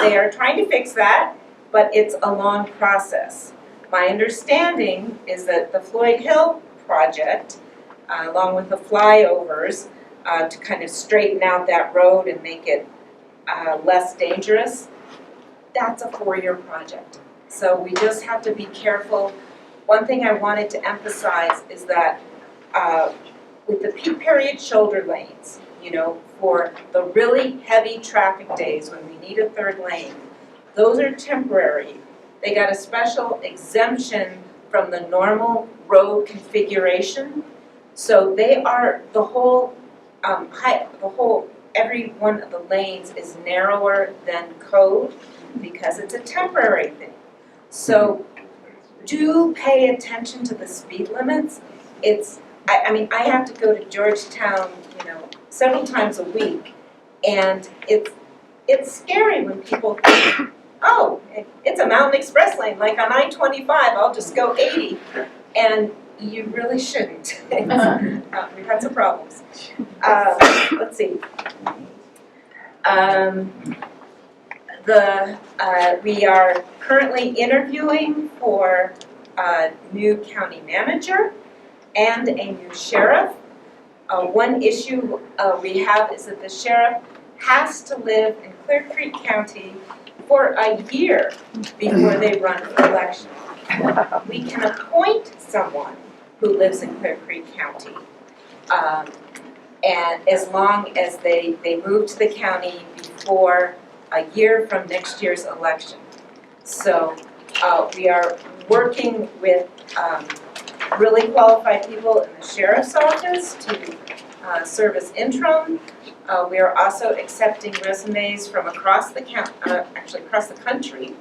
They are trying to fix that, but it's a long process. My understanding is that the Floyd Hill project, along with the flyovers, to kind of straighten out that road and make it less dangerous, that's a 4-year project. So we just have to be careful. One thing I wanted to emphasize is that with the peak period shoulder lanes, for the really heavy traffic days when we need a third lane, those are temporary. They got a special exemption from the normal road configuration. So they are, every one of the lanes is narrower than code because it's a temporary thing. So do pay attention to the speed limits. I have to go to Georgetown, several times a week, and it's scary when people think, oh, it's a mountain express lane, like on I-25, I'll just go 80, and you really shouldn't. We've had some problems. Let's see. We are currently interviewing for a new county manager and a new sheriff. One issue we have is that the sheriff has to live in Clear Creek County for a year before they run for election. We can appoint someone who lives in Clear Creek County, and as long as they move to the county before a year from next year's election. So we are working with really qualified people in the sheriff's office to serve as interim. We are also accepting resumes from across the across the country,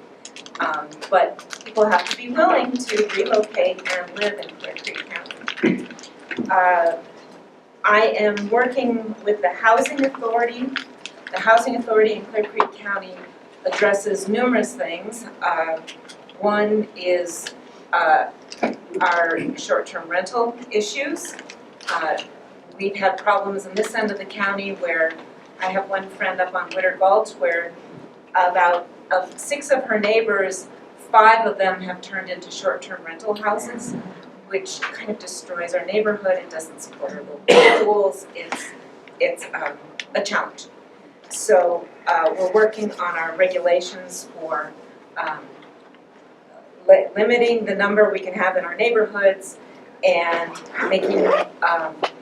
but people have to be willing to relocate and live in Clear Creek County. I am working with the Housing Authority. The Housing Authority in Clear Creek County addresses numerous things. One is our short-term rental issues. We've had problems in this end of the county where I have one friend up on Witter Gulch where about 6 of her neighbors, 5 of them have turned into short-term rental houses, which kind of destroys our neighborhood. It doesn't support our local schools. It's a challenge. So we're working on our regulations for limiting the number we can have in our neighborhoods and making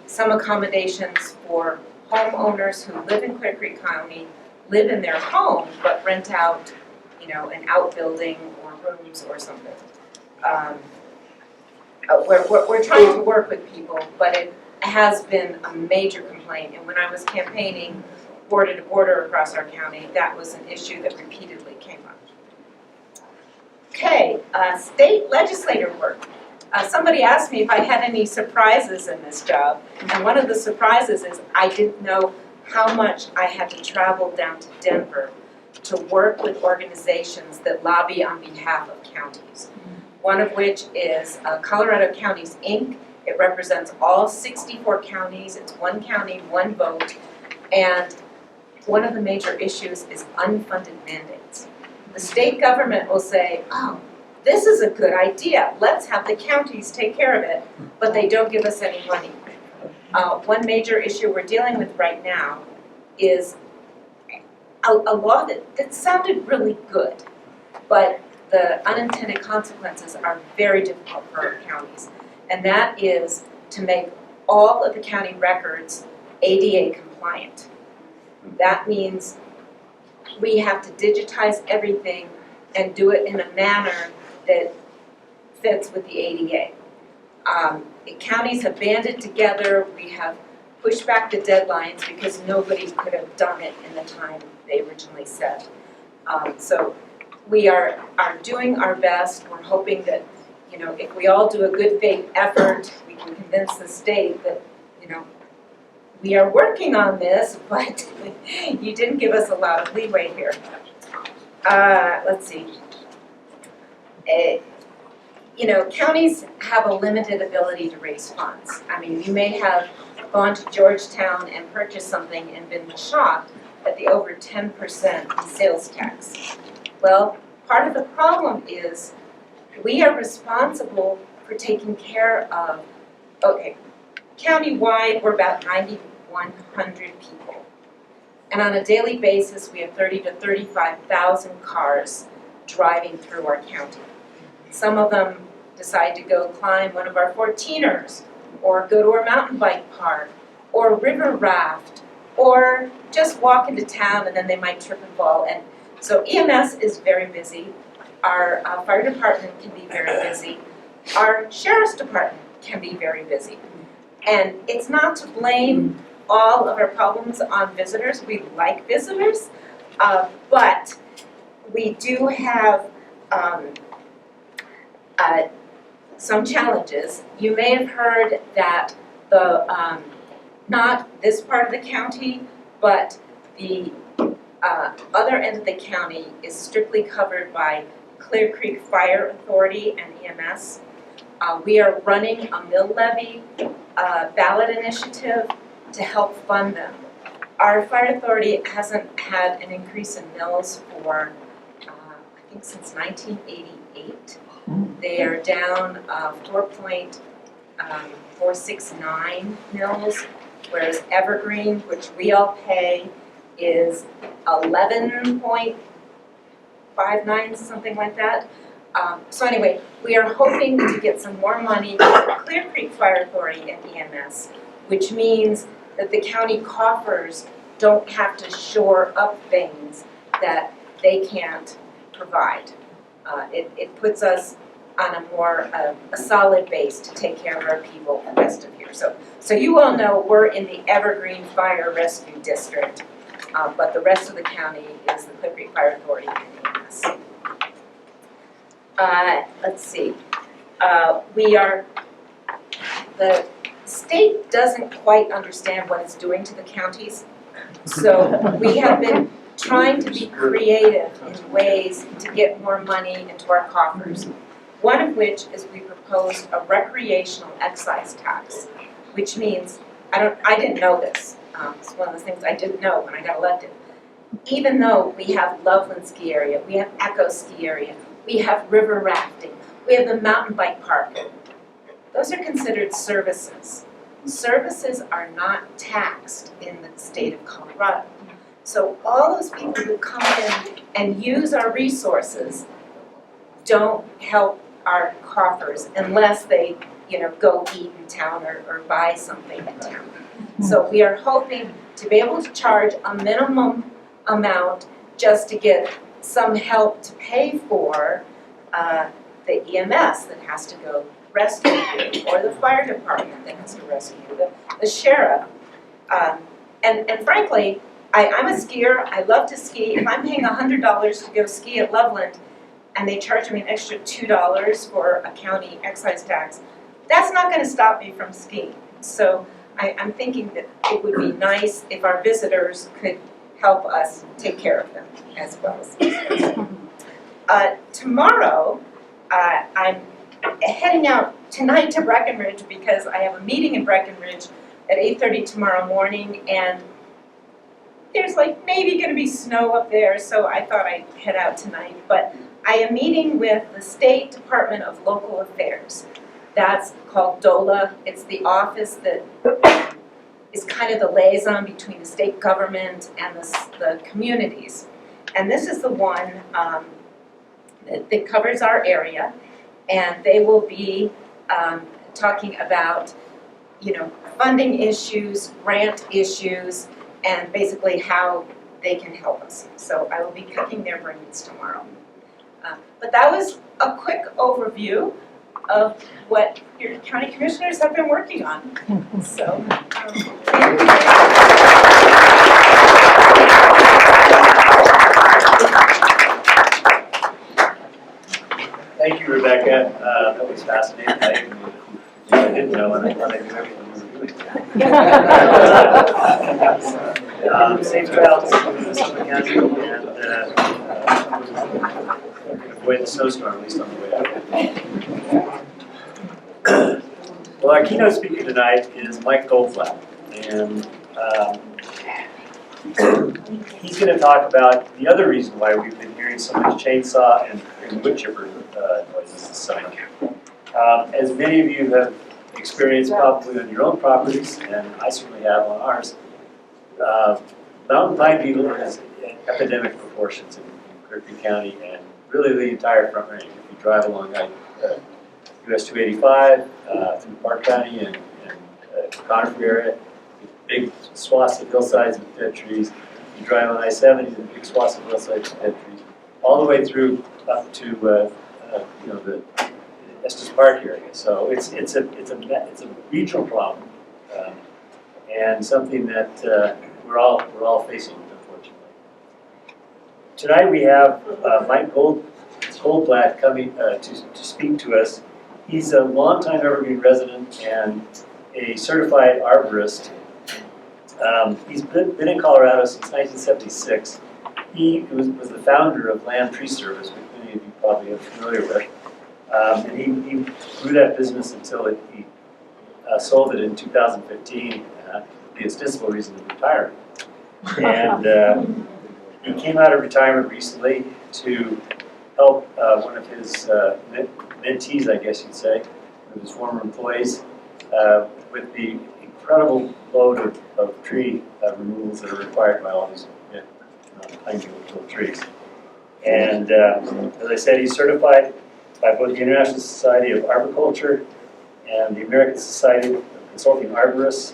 some accommodations for homeowners who live in Clear Creek County, live in their home, but rent out, an outbuilding or rooms or something. We're trying to work with people, but it has been a major complaint. And when I was campaigning border to border across our county, that was an issue that repeatedly came up. Okay, state legislator work. Somebody asked me if I had any surprises in this job, and one of the surprises is I didn't know how much I had to travel down to Denver to work with organizations that lobby on behalf of counties. One of which is Colorado Counties, Inc. It represents all 64 counties. It's one county, one vote. And one of the major issues is unfunded mandates. The state government will say, oh, this is a good idea. Let's have the counties take care of it, but they don't give us any money. One major issue we're dealing with right now is a law that sounded really good, but the unintended consequences are very difficult for our counties. And that is to make all of the county records ADA compliant. That means we have to digitize everything and do it in a manner that fits with the ADA. Counties have banded together. We have pushed back the deadlines because nobody could have done it in the time they originally set. So we are doing our best. We're hoping that, you know, if we all do a good faith effort, we can convince the state that, you know, we are working on this, but you didn't give us a lot of leeway here. Let's see. You know, counties have a limited ability to raise funds. I mean, you may have gone to Georgetown and purchased something and been shocked at the over 10% sales tax. Well, part of the problem is we are responsible for taking care of, okay, countywide, we're about 9,100 people. And on a daily basis, we have 30 to 35,000 cars driving through our county. Some of them decide to go climb one of our 14ers, or go to our mountain bike park, or river raft, or just walk into town and then they might trip and fall. And so EMS is very busy. Our fire department can be very busy. Our sheriff's department can be very busy. And it's not to blame all of our problems on visitors. We like visitors, but we do have some challenges. You may have heard that the not this part of the county, but the other end of the county is strictly covered by Clear Creek Fire Authority and EMS. We are running a mill levy ballot initiative to help fund them. Our fire authority hasn't had an increase in mills for, I think, since 1988. They are down 4.469 mills, whereas Evergreen, which we all pay, is 11.59, something like that. So anyway, we are hoping to get some more money from Clear Creek Fire Authority and EMS, which means that the county coffers don't have to shore up things that they can't provide. It puts us on a more a solid base to take care of our people the rest of here. So you all know we're in the Evergreen Fire Rescue District, but the rest of the county is the Clear Creek Fire Authority and EMS. Let's see. The state doesn't quite understand what it's doing to the counties, so we have been trying to be creative in ways to get more money into our coffers. One of which is we proposed a recreational excise tax, which means, I didn't know this. It's one of the things I didn't know when I got elected. Even though we have Loveland Ski Area, we have Echo Ski Area, we have river rafting, we have the mountain bike park. Those are considered services. Services are not taxed in the state of Colorado. So all those people who come in and use our resources don't help our coffers unless they, go eat in town or buy something in town. So we are hoping to be able to charge a minimum amount just to get some help to pay for the EMS that has to go rescue you, or the fire department that has to rescue you, the sheriff. And frankly, I'm a skier, I love to ski. If I'm paying $100 to go ski at Loveland, and they charge me an extra $2 for a county excise tax, that's not gonna stop me from skiing. So I'm thinking that it would be nice if our visitors could help us take care of them as well as visitors. Tomorrow, I'm heading out tonight to Breckenridge because I have a meeting in Breckenridge at 8:30 tomorrow morning, and there's like maybe gonna be snow up there, so I thought I'd head out tonight. But I am meeting with the State Department of Local Affairs. That's called DOLA. It's the office that is kind of the liaison between the state government and the communities. And this is the one that covers our area, and they will be talking about, you know, funding issues, grant issues, and basically how they can help us. So I will be picking their brains tomorrow. But that was a quick overview of what your county commissioners have been working on. So, thank you. Thank you, Rebecca. That was fascinating. I didn't know, and I thought I knew everything we were doing. Safe travels to Suffolk County, and avoid the snowstorm, at least on the way out. Well, our keynote speaker tonight is Mike Goldblatt, and he's going to talk about the other reason why we've been hearing so much chainsaw and wood chipper noises this summer. As many of you have experienced probably on your own properties, and I certainly have on ours, mountain pine beetle has epidemic proportions in Kirkby County and really the entire Front Range. If you drive along US 285 through Park County and Conifer area, big swaths of hillsides and dead trees. You drive on I-70, the big swaths of hillsides and dead trees, all the way through up to you know, the Estes Park area. So it's a regional problem, and something that we're all facing, unfortunately. Tonight we have Mike Goldblatt coming to speak to us. He's a longtime Evergreen resident and a certified arborist. He's been in Colorado since 1976. He was the founder of Land Tree Service, which many of you probably are familiar with. And he grew that business until he sold it in 2015 for the ostensible reason of retiring. And he came out of retirement recently to help one of his mentees, I guess you'd say, one of his former employees, with the incredible load of tree removals that are required by all these pine beetle trees. And as I said, he's certified by both the International Society of Arboriculture and the American Society of Consulting Arborists.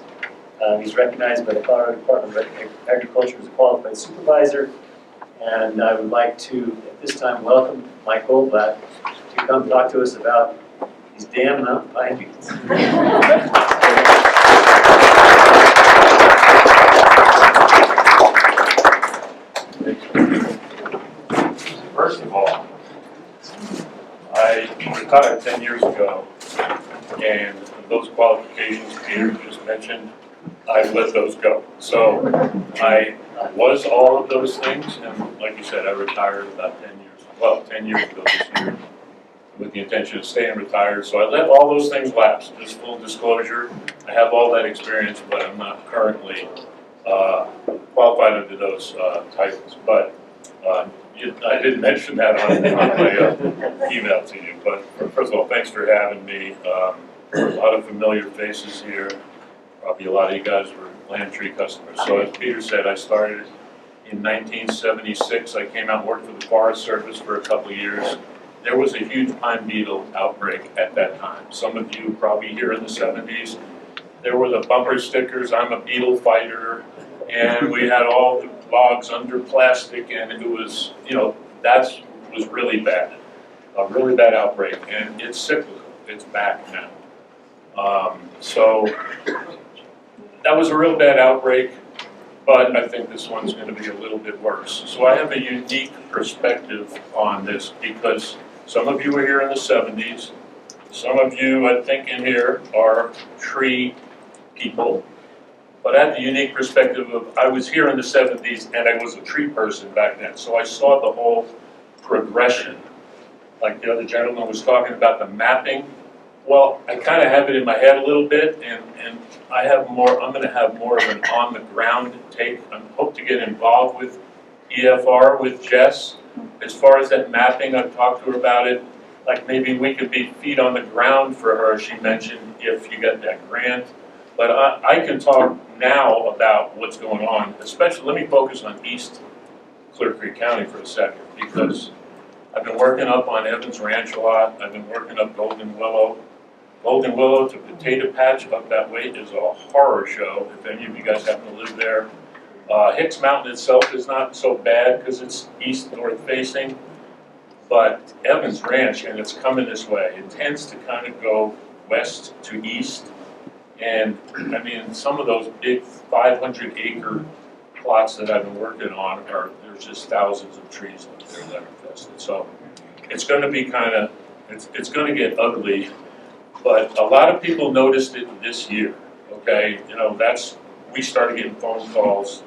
He's recognized by the Colorado Department of Agriculture as a qualified supervisor. And I would like to, at this time, welcome Mike Goldblatt to come talk to us about these damn mountain pine beetles. First of all, I retired 10 years ago, and those qualifications Peter just mentioned, I let those go. So I was all of those things, and like you said, I retired about 10 years ago this year, with the intention of staying retired. So I let all those things lapse. Just full disclosure, I have all that experience, but I'm not currently qualified under those titles. But I didn't mention that on my email to you. But first of all, thanks for having me. A lot of familiar faces here. Probably a lot of you guys were Land Tree customers. So as Peter said, I started in 1976. I came out and worked for the Forest Service for a couple of years. There was a huge pine beetle outbreak at that time. Some of you probably here in the 70s. There were the bumper stickers, "I'm a beetle fighter," and we had all the logs under plastic, and it was, that was really bad. A really bad outbreak, and it's cyclical. It's back now. So that was a real bad outbreak. but I think this one's gonna be a little bit worse. So I have a unique perspective on this because some of you were here in the 70s. Some of you, I think, in here are tree people. But I have the unique perspective of, I was here in the 70s and I was a tree person back then. So I saw the whole progression. Like the other gentleman was talking about the mapping. Well, I kind of have it in my head a little bit, and I have more, I'm gonna have more of an on-the-ground take. I hope to get involved with EFR, with Jess. As far as that mapping, I've talked to her about it. Like maybe we could be feet on the ground for her, she mentioned, if you get that grant. But I can talk now about what's going on, especially, let me focus on East Clear Creek County for a second, because I've been working up on Evans Ranch a lot. I've been working up Golden Willow. Golden Willow to Potato Patch up that way is a horror show, if any of you guys happen to live there. Hicks Mountain itself is not so bad because it's east-north facing, but Evans Ranch, and it's coming this way, it tends to kind of go west to east. And I mean, some of those big 500-acre plots that I've been working on there's just thousands of trees up there that are infested. So it's going to be kind of, it's going to get ugly. But a lot of people noticed it this year, okay? You know, we started getting phone calls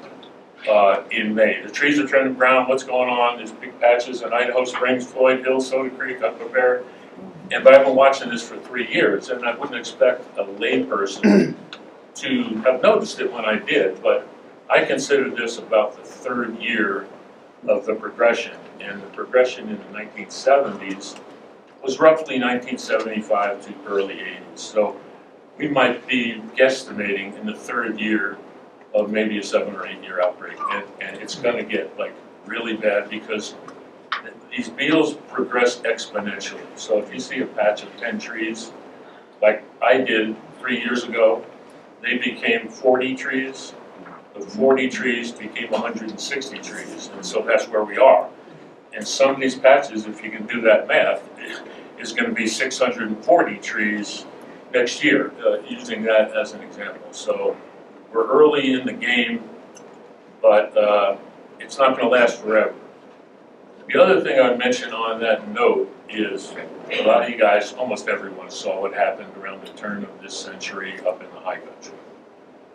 in May. The trees are turning brown, what's going on? There's big patches in Idaho Springs, Floyd Hill, Soda Creek, Upper Bear. But I've been watching this for 3 years, and I wouldn't expect a layperson to have noticed it when I did, but I consider this about the third year of the progression. And the progression in the 1970s was roughly 1975 to early 80s. So we might be guesstimating in the third year of maybe a 7 or 8 year outbreak. And it's gonna get like really bad because these beetles progress exponentially. So if you see a patch of 10 trees, like I did 3 years ago, they became 40 trees. The 40 trees became 160 trees, and so that's where we are. And some of these patches, if you can do that math, is going to be 640 trees next year, using that as an example. So we're early in the game, but it's not going to last forever. The other thing I'd mention on that note is a lot of you guys, almost everyone, saw what happened around the turn of this century up in the high country.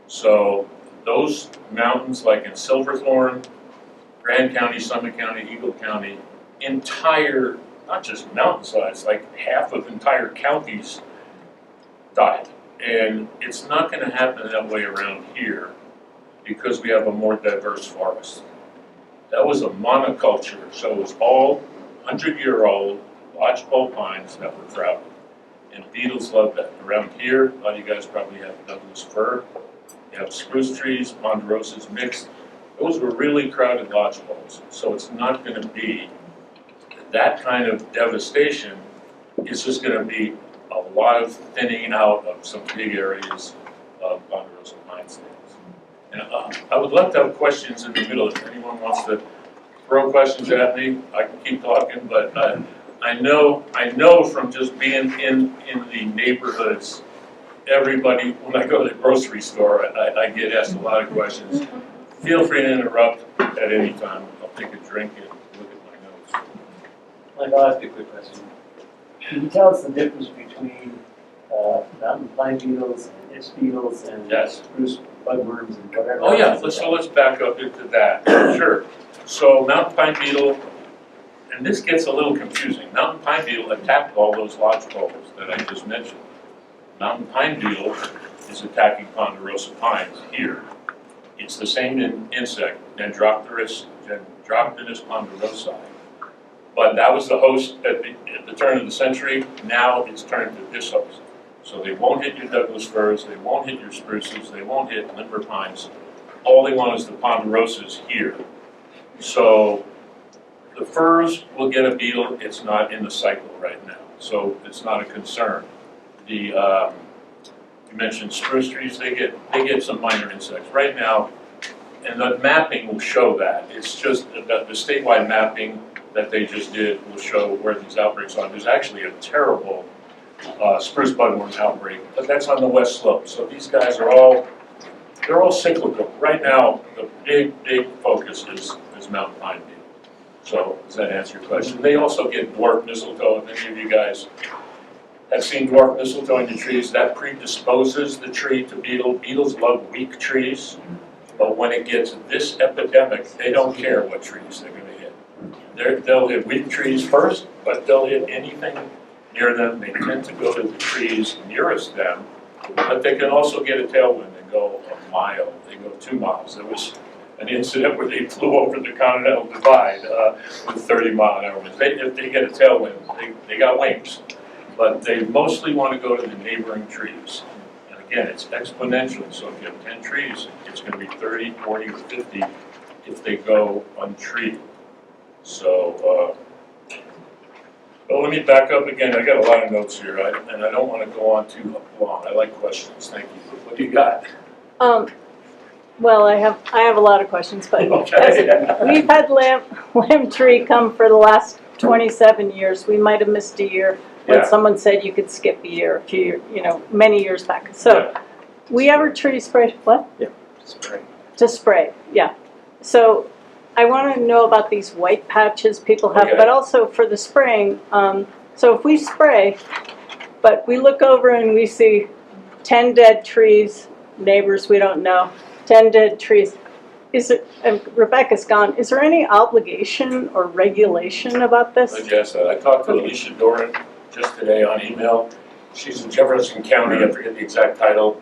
So those mountains like in Silverthorne, Grand County, Summit County, Eagle County, entire, not just mountainsides, like half of entire counties died. And it's not going to happen that way around here because we have a more diverse forest. That was a monoculture, so it was all 100-year-old lodgepole pines that were crowded. And beetles love that. Around here, a lot of you guys probably have Douglas fir. You have spruce trees, ponderosas mixed. Those were really crowded lodgepoles. So it's not going to be that kind of devastation. It's just going to be a lot of thinning out of some big areas of ponderosa pine stands. And I would love to have questions in the middle. If anyone wants to throw questions at me, I can keep talking. But I know from just being in the neighborhoods, everybody, when I go to the grocery store, I get asked a lot of questions. Feel free to interrupt at any time. I'll take a drink and look at my notes. Mike, I'll ask you a quick question. Can you tell us the difference between mountain pine beetles and itch beetles and Yes. spruce bugworms and whatever? Oh yeah, let's back up into that. Sure. So mountain pine beetle, and this gets a little confusing. Mountain pine beetle attacked all those lodgepoles that I just mentioned. Mountain pine beetle is attacking ponderosa pines here. It's the same insect, Dendroctonus ponderosi. But that was the host at the turn of the century. Now it's turned to this host. So they won't hit your Douglas firs, they won't hit your spruces, they won't hit limber pines. All they want is the ponderosas here. So the firs will get a beetle, it's not in the cycle right now. So it's not a concern. You mentioned spruce trees, they get some minor insects. Right now, and the mapping will show that. It's just the statewide mapping that they just did will show where these outbreaks are. There's actually a terrible spruce bugworm outbreak, but that's on the west slope. So these guys are all they're all cyclical. Right now, the big focus is mountain pine beetle. So does that answer your question? They also get dwarf mistletoe. If any of you guys have seen dwarf mistletoe in the trees, that predisposes the tree to beetle. Beetles love weak trees, but when it gets this epidemic, they don't care what trees they're going to hit. They'll hit weak trees first, but they'll hit anything near them. They tend to go to the trees nearest them, but they can also get a tailwind and go a mile. They go 2 miles. There was an incident where they flew over the Continental Divide with 30-mile-an-hour winds. If they get a tailwind, they got wings, but they mostly want to go to the neighboring trees. And again, it's exponential, so if you have 10 trees, it's going to be 30, 40, or 50 if they go untreated. So, well, let me back up again. I got a lot of notes here, and I don't want to go on too long. I like questions. Thank you. What do you got? Well, I have a lot of questions, but Okay. we've had lamb tree come for the last 27 years. We might have missed a year when Yeah. someone said you could skip a year, many years back. So, we have a tree spray, what? Spray. To spray, yeah. So, I want to know about these white patches people have, Okay. but also for the spraying. So if we spray, but we look over and we see 10 dead trees, neighbors we don't know, 10 dead trees. And Rebecca's gone. Is there any obligation or regulation about this? Yes, I talked to Alicia Doran just today on email. She's in Jefferson County, I forget the exact title.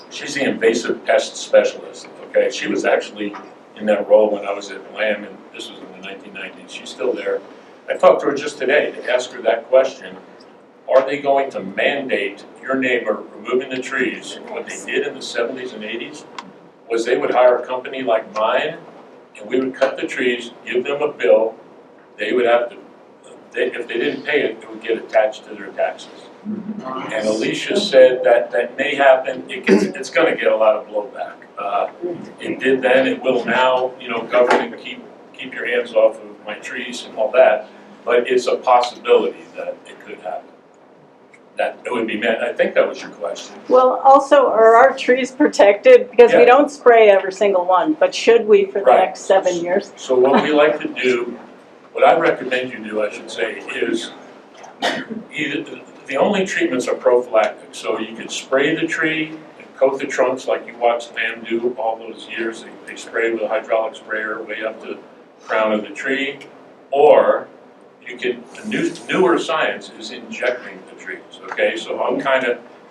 She's the invasive pest specialist, okay? She was actually in that role when I was at Lamb, and this was in the 1990s. She's still there. I talked to her just today to ask her that question. Are they going to mandate your neighbor removing the trees? What they did in the 70s and 80s was they would hire a company like mine, and we would cut the trees, give them a bill. They would have to, if they didn't pay it, it would get attached to their taxes. And Alicia said that may happen. It's going to get a lot of blowback. It did then, it will now. Government, keep your hands off of my trees and all that. But it's a possibility that it could happen. That it would be meant. I think that was your question. Well, also, are our trees protected? Because Yeah. we don't spray every single one, but should we for the Right. next 7 years? So what we like to do, what I recommend you do, I should say, is the only treatments are prophylactic. So you could spray the tree and coat the trunks like you watched Bain do all those years. They sprayed with a hydraulic sprayer way up to the crown of the tree. Or you can, the newer science is injecting the trees, okay? So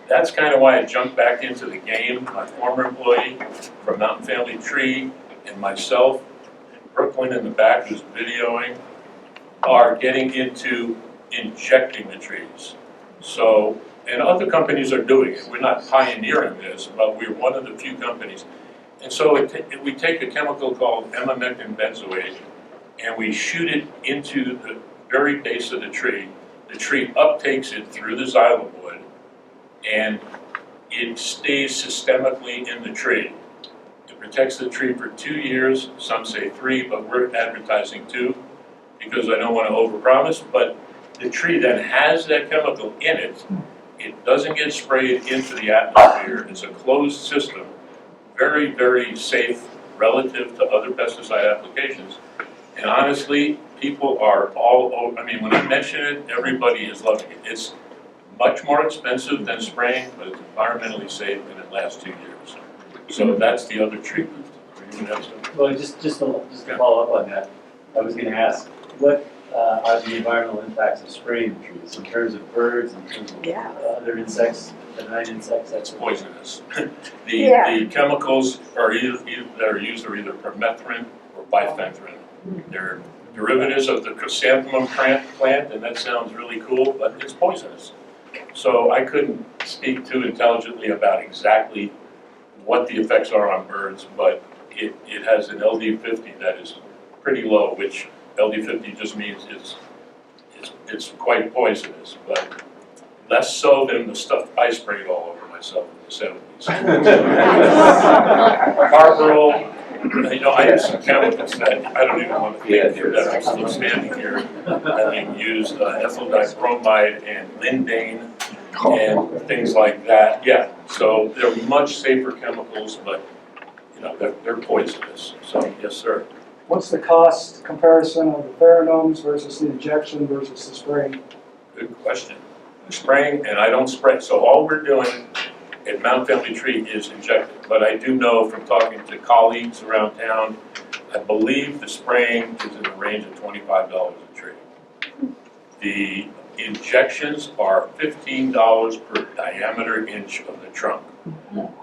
that's kind of why I jumped back into the game. My former employee from Mountain Family Tree and myself, Brooklyn in the back who's videoing, are getting into injecting the trees. So, and other companies are doing it. We're not pioneering this, but we're one of the few companies. And so we take a chemical called emamectin benzoate and we shoot it into the very base of the tree. The tree uptakes it through the xylem wood and it stays systemically in the tree. It protects the tree for 2 years, some say 3, but we're advertising 2 because I don't want to overpromise, but the tree then has that chemical in it. It doesn't get sprayed into the atmosphere. It's a closed system, very, very safe relative to other pesticide applications. And honestly, people are all over. I mean, when I mention it, everybody is loving it. It's much more expensive than spraying, but it's environmentally safe and it lasts 2 years. So that's the other treatment. Well, just to follow up on that, I was going to ask, what are the environmental impacts of spraying trees in terms of birds, in terms of other insects, benign insects? It's poisonous. The chemicals that are used are either permethrin or bifenthrin. They're derivatives of the chrysanthemum plant, and that sounds really cool, but it's poisonous. So I couldn't speak too intelligently about exactly what the effects are on birds, but it has an LD50 that is pretty low, which LD50 just means it's quite poisonous, but less so than the stuff I sprayed all over myself in the 70s. Carbaryl, I have some chemicals that I don't even want to think here that I'm still standing here having used ethyl dibromide and lindane and things like that. Yeah, so they're much safer chemicals, but they're poisonous. So, yes, sir. What's the cost comparison of the pheromones versus the injection versus the spraying? Good question. Spraying, and I don't spray, so all we're doing at Mount Family Tree is injecting. But I do know from talking to colleagues around town, I believe the spraying is in the range of $25 a tree. The injections are $15 per diameter inch of the trunk.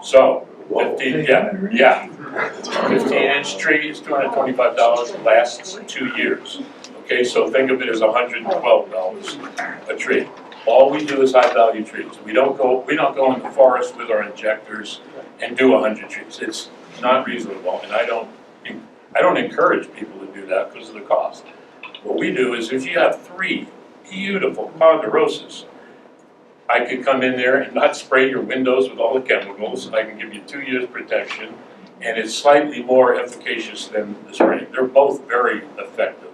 So, 15, yeah. 15-inch tree is $225, lasts 2 years. Okay, so think of it as $112 a tree. All we do is high-value trees. We don't go in the forest with our injectors and do 100 trees. It's not reasonable, and I don't encourage people to do that because of the cost. What we do is if you have 3 beautiful ponderosas, I could come in there and not spray your windows with all the chemicals. I can give you 2 years protection, and it's slightly more efficacious than the spraying. They're both very effective.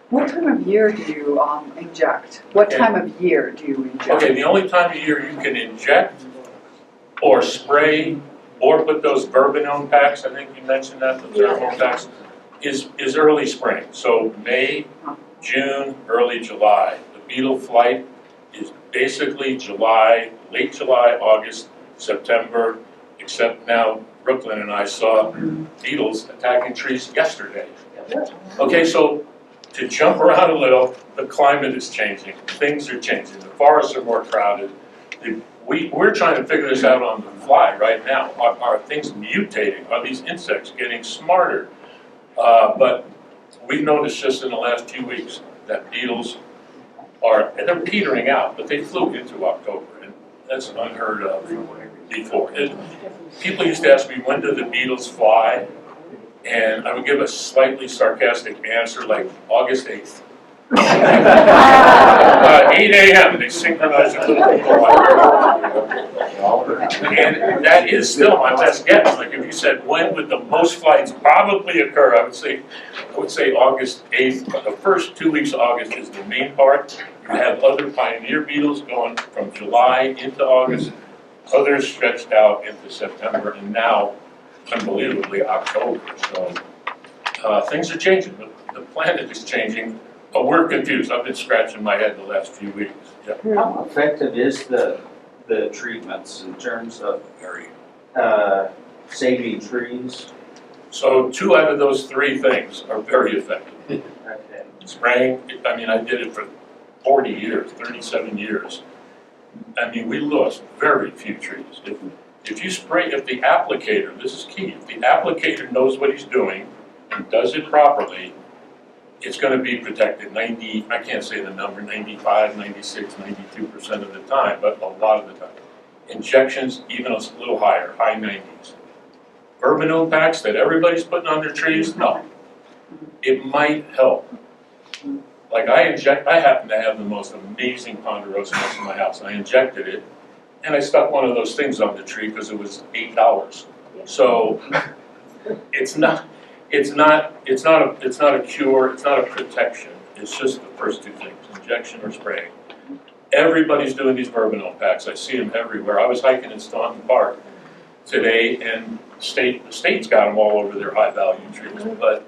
What time of year do you inject? What time of year do you inject? Okay, the only time of year you can inject or spray or put those verbenone packs, I think you mentioned that, the pheromone packs, is early spring. So May, June, early July. The beetle flight is basically July, late July, August, September, except now Brooklyn and I saw beetles attacking trees yesterday. Okay, so to jump around a little, the climate is changing, things are changing, the forests are more crowded. We're trying to figure this out on the fly right now. Are things mutating? Are these insects getting smarter? But we've noticed just in the last few weeks that beetles they're petering out, but they flew into October, and that's unheard of before. People used to ask me, when do the beetles fly? And I would give a slightly sarcastic answer like August 8th. 8 a.m. they synchronize their little beetle. And that is still my best guess. Like if you said when would the most flights probably occur, I would say August 8th. But the first 2 weeks of August is the main part. You have other pioneer beetles going from July into August, others stretched out into September, and now, unbelievably, October. So things are changing. The planet is changing, but we're confused. I've been scratching my head the last few weeks. Yeah. How effective is the treatments in terms of Very. saving trees? So 2 out of those 3 things are very effective. Okay. Spraying, I mean, I did it for 40 years, 37 years. I mean, we lost very few trees. If you spray, if the applicator, this is key, if the applicator knows what he's doing and does it properly, it's going to be protected 90, I can't say the number, 95, 96, 92% of the time, but a lot of the time. Injections, even a little higher, high 90s. Verbenone packs that everybody's putting on their trees, no. It might help. Like I happen to have the most amazing ponderosa next to my house. I injected it, and I stuck one of those things on the tree because it was $8. So it's not a cure. It's not a protection. It's just the first 2 things: injection or spraying. Everybody's doing these verbenone packs. I see them everywhere. I was hiking in Staunton Park today, and the state's got them all over their high-value trees, but.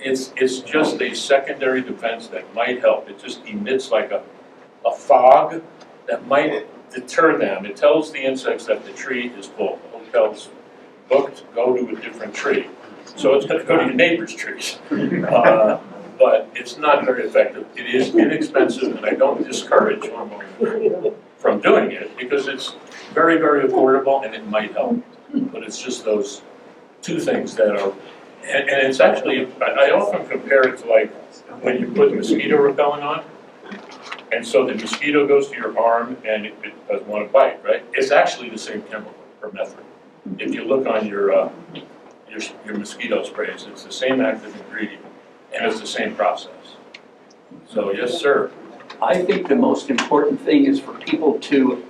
It's just a secondary defense that might help. It just emits like a fog that might deter them. It tells the insects that the tree is full. The hotel's booked, go to a different tree. So it's going to go to your neighbor's trees. But it's not very effective. It is inexpensive, and I don't discourage homeowners from doing it because it's very, very affordable and it might help. But it's just those 2 things that are. And it's actually, I often compare it to like when you put mosquito repellent on, and so the mosquito goes to your arm and it doesn't want to bite, right? It's actually the same chemical, permethrin. If you look on your mosquito sprays, it's the same active ingredient, and it's the same process. So yes, sir. I think the most important thing is for people to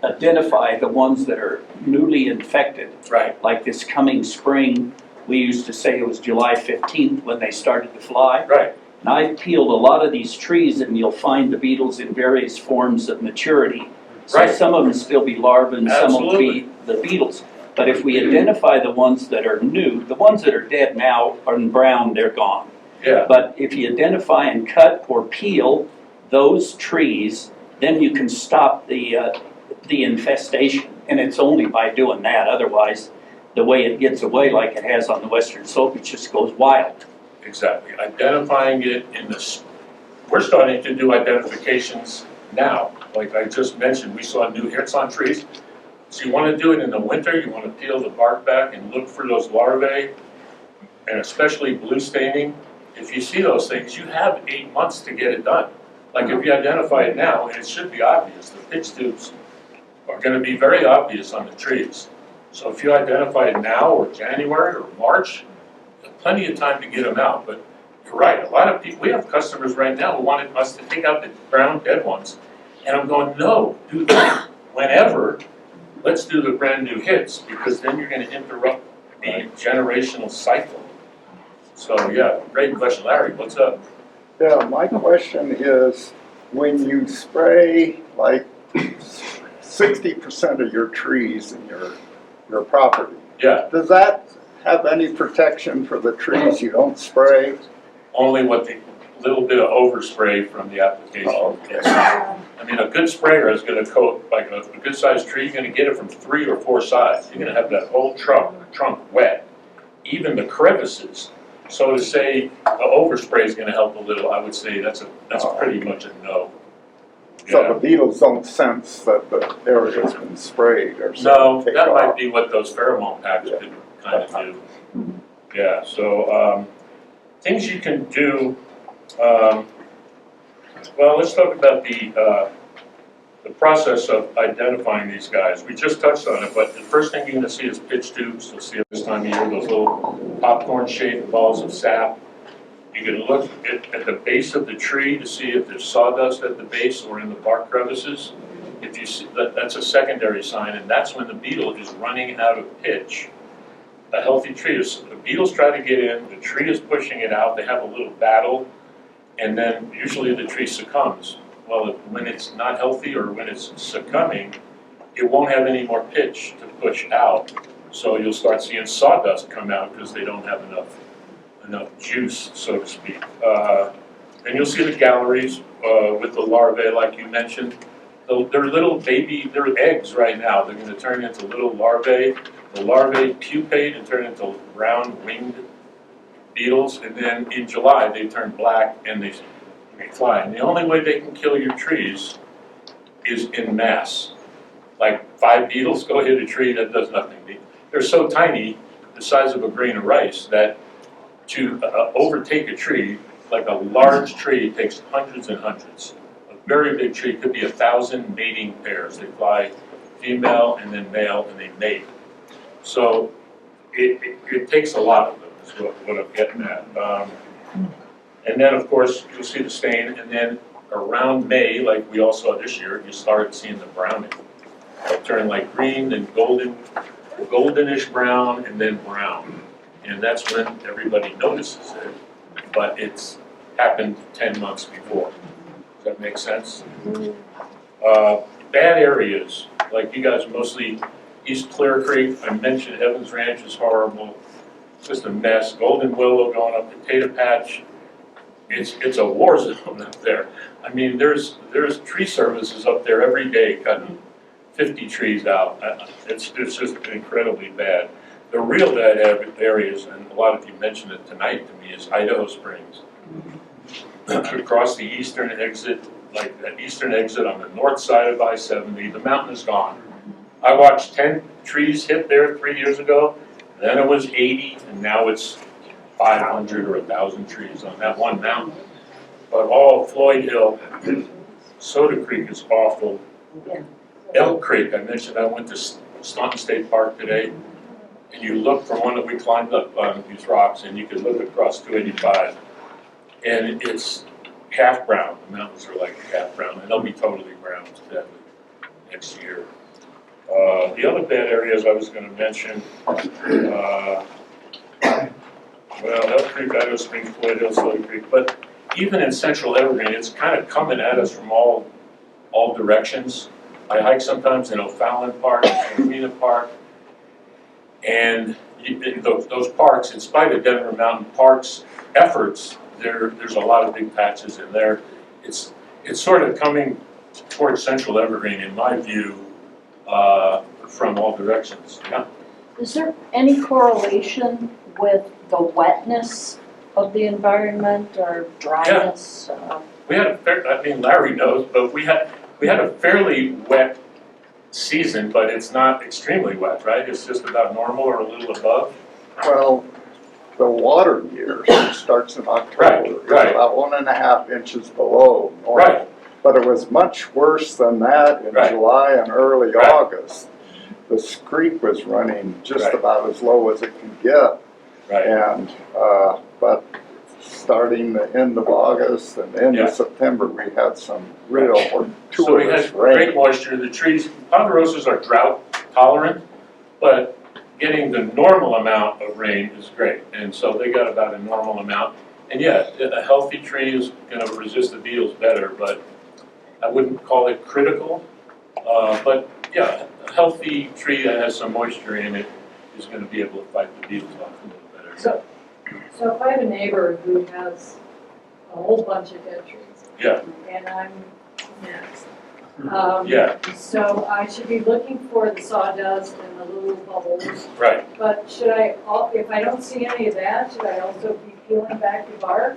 identify the ones that are newly infected. Right. Like this coming spring. We used to say it was July 15th when they started to fly. Right. And I've peeled a lot of these trees and you'll find the beetles in various forms of maturity. So Right. some of them still be larvae and some will Absolutely. be the beetles. But if we identify the ones that are new, the ones that are dead now are in brown, they're gone. Yeah, But if you identify and cut or peel those trees, then you can stop the infestation. And it's only by doing that. Otherwise, the way it gets away like it has on the western slope, it just goes wild. exactly. Identifying it we're starting to do identifications now. Like I just mentioned, we saw new hits on trees. So you want to do it in the winter, you want to peel the bark back and look for those larvae, and especially blue staining. If you see those things, you have 8 months to get it done. Like if you identify it now, it should be obvious. The pitch tubes are going to be very obvious on the trees. So if you identify it now or January or March, you have plenty of time to get them out. But you're right, a lot of people, we have customers right now who wanted us to take out the brown dead ones. And I'm going, no, do that whenever. Let's do the brand new hits, because then you're going to interrupt the generational cycle. So yeah, great question. Larry, what's up? Yeah, my question is, when you spray like 60% of your trees in your property, Yeah, does that have any protection for the trees you don't spray? only what the little bit of overspray from the application. Oh, okay. I mean, a good sprayer is going to coat, like a good sized tree, you're going to get it from 3 or 4 sides. You're going to have that whole trunk wet, even the crevices. So to say the overspray is going to help a little, I would say that's pretty much a no. So Yeah. the beetles don't sense that the area's been sprayed or No, something? that might be what those pheromone packs could kind of do. Yeah, so things you can do, well, let's talk about the process of identifying these guys. We just touched on it, but the first thing you're going to see is pitch tubes. You'll see it this time of year, those little popcorn-shaped balls of sap. You can look at the base of the tree to see if there's sawdust at the base or in the bark crevices. If you see that's a secondary sign, and that's when the beetle is running out of pitch. A healthy tree is, the beetles try to get in, the tree is pushing it out, they have a little battle, and then usually the tree succumbs. Well, when it's not healthy or when it's succumbing, it won't have any more pitch to push out. So you'll start seeing sawdust come out because they don't have enough juice, so to speak. And you'll see the galleries with the larvae, like you mentioned. They're little baby, they're eggs right now. They're going to turn into little larvae. The larvae pupate and turn into round winged beetles, and then in July they turn black and they fly. And the only way they can kill your trees is in mass. Like 5 beetles go hit a tree, that does nothing. They're so tiny, the size of a grain of rice, that to overtake a tree, like a large tree, takes hundreds and hundreds. A very big tree could be 1,000 mating pairs. They fly female and then male, and they mate. So it takes a lot of them, is what I'm getting at. And then, of course, you'll see the stain, and then around May, like we all saw this year, you start seeing the browning. It'll turn like green, then goldenish brown, and then brown. And that's when everybody notices it, but it's happened 10 months before. Does that make sense? Bad areas, like you guys mostly, East Clear Creek, I mentioned Evans Ranch is horrible, just a mess. Golden Willow going up Potato Patch, it's a war zone up there. I mean, there's tree services up there every day cutting 50 trees out. It's just incredibly bad. The real bad areas, and a lot of you mentioned it tonight to me, is Idaho Springs. Across the eastern exit, like that eastern exit on the north side of I-70, the mountain is gone. I watched 10 trees hit there 3 years ago, then it was 80, and now it's 500 or 1,000 trees on that one mountain. But all Floyd Hill, Soda Creek is awful. Elk Creek, I mentioned I went to Staunton State Park today, and you look from one that we climbed up on these rocks, and you can look across 285, and it's half brown. The mountains are like half brown, and they'll be totally brown sadly next year. The other bad areas I was going to mention, well, Elk Creek, Idaho Springs, Floyd Hill, Soda Creek, but even in central Evergreen, it's kind of coming at us from all directions. I hike sometimes in O'Fallon Park, Marina Park, And those parks, in spite of Denver Mountain Park's efforts, there's a lot of big patches in there. It's sort of coming towards Central Evergreen, in my view, from all directions. Yeah. Is there any correlation with the wetness of the environment or dryness? We had a fair, I mean, Larry knows, but we had a fairly wet season, but it's not extremely wet, right? It's just about normal or a little above. Well, the water year starts in October. Right. It's about 1.5 inches below normal. Right. But it was much worse than that in Right. July and early Right. August. The creek was running just Right. about as low as it could get. Right. And, but starting the end of August and end Yeah. of September, we had some real So we torrential had great moisture. The trees, ponderosas are drought tolerant, but getting the normal amount of rain is great. And so they got about a normal amount. And yeah, a healthy tree is going to resist the beetles better, but I wouldn't call it critical. But yeah, a healthy tree that has some moisture in it is going to be able to fight the beetles off a little better. So if I have a neighbor who has a whole bunch of dead trees. Yeah. And I'm next. Yeah. So I should be looking for the sawdust and the little bubbles. Right. But should I, if I don't see any of that, should I also be peeling back the bark?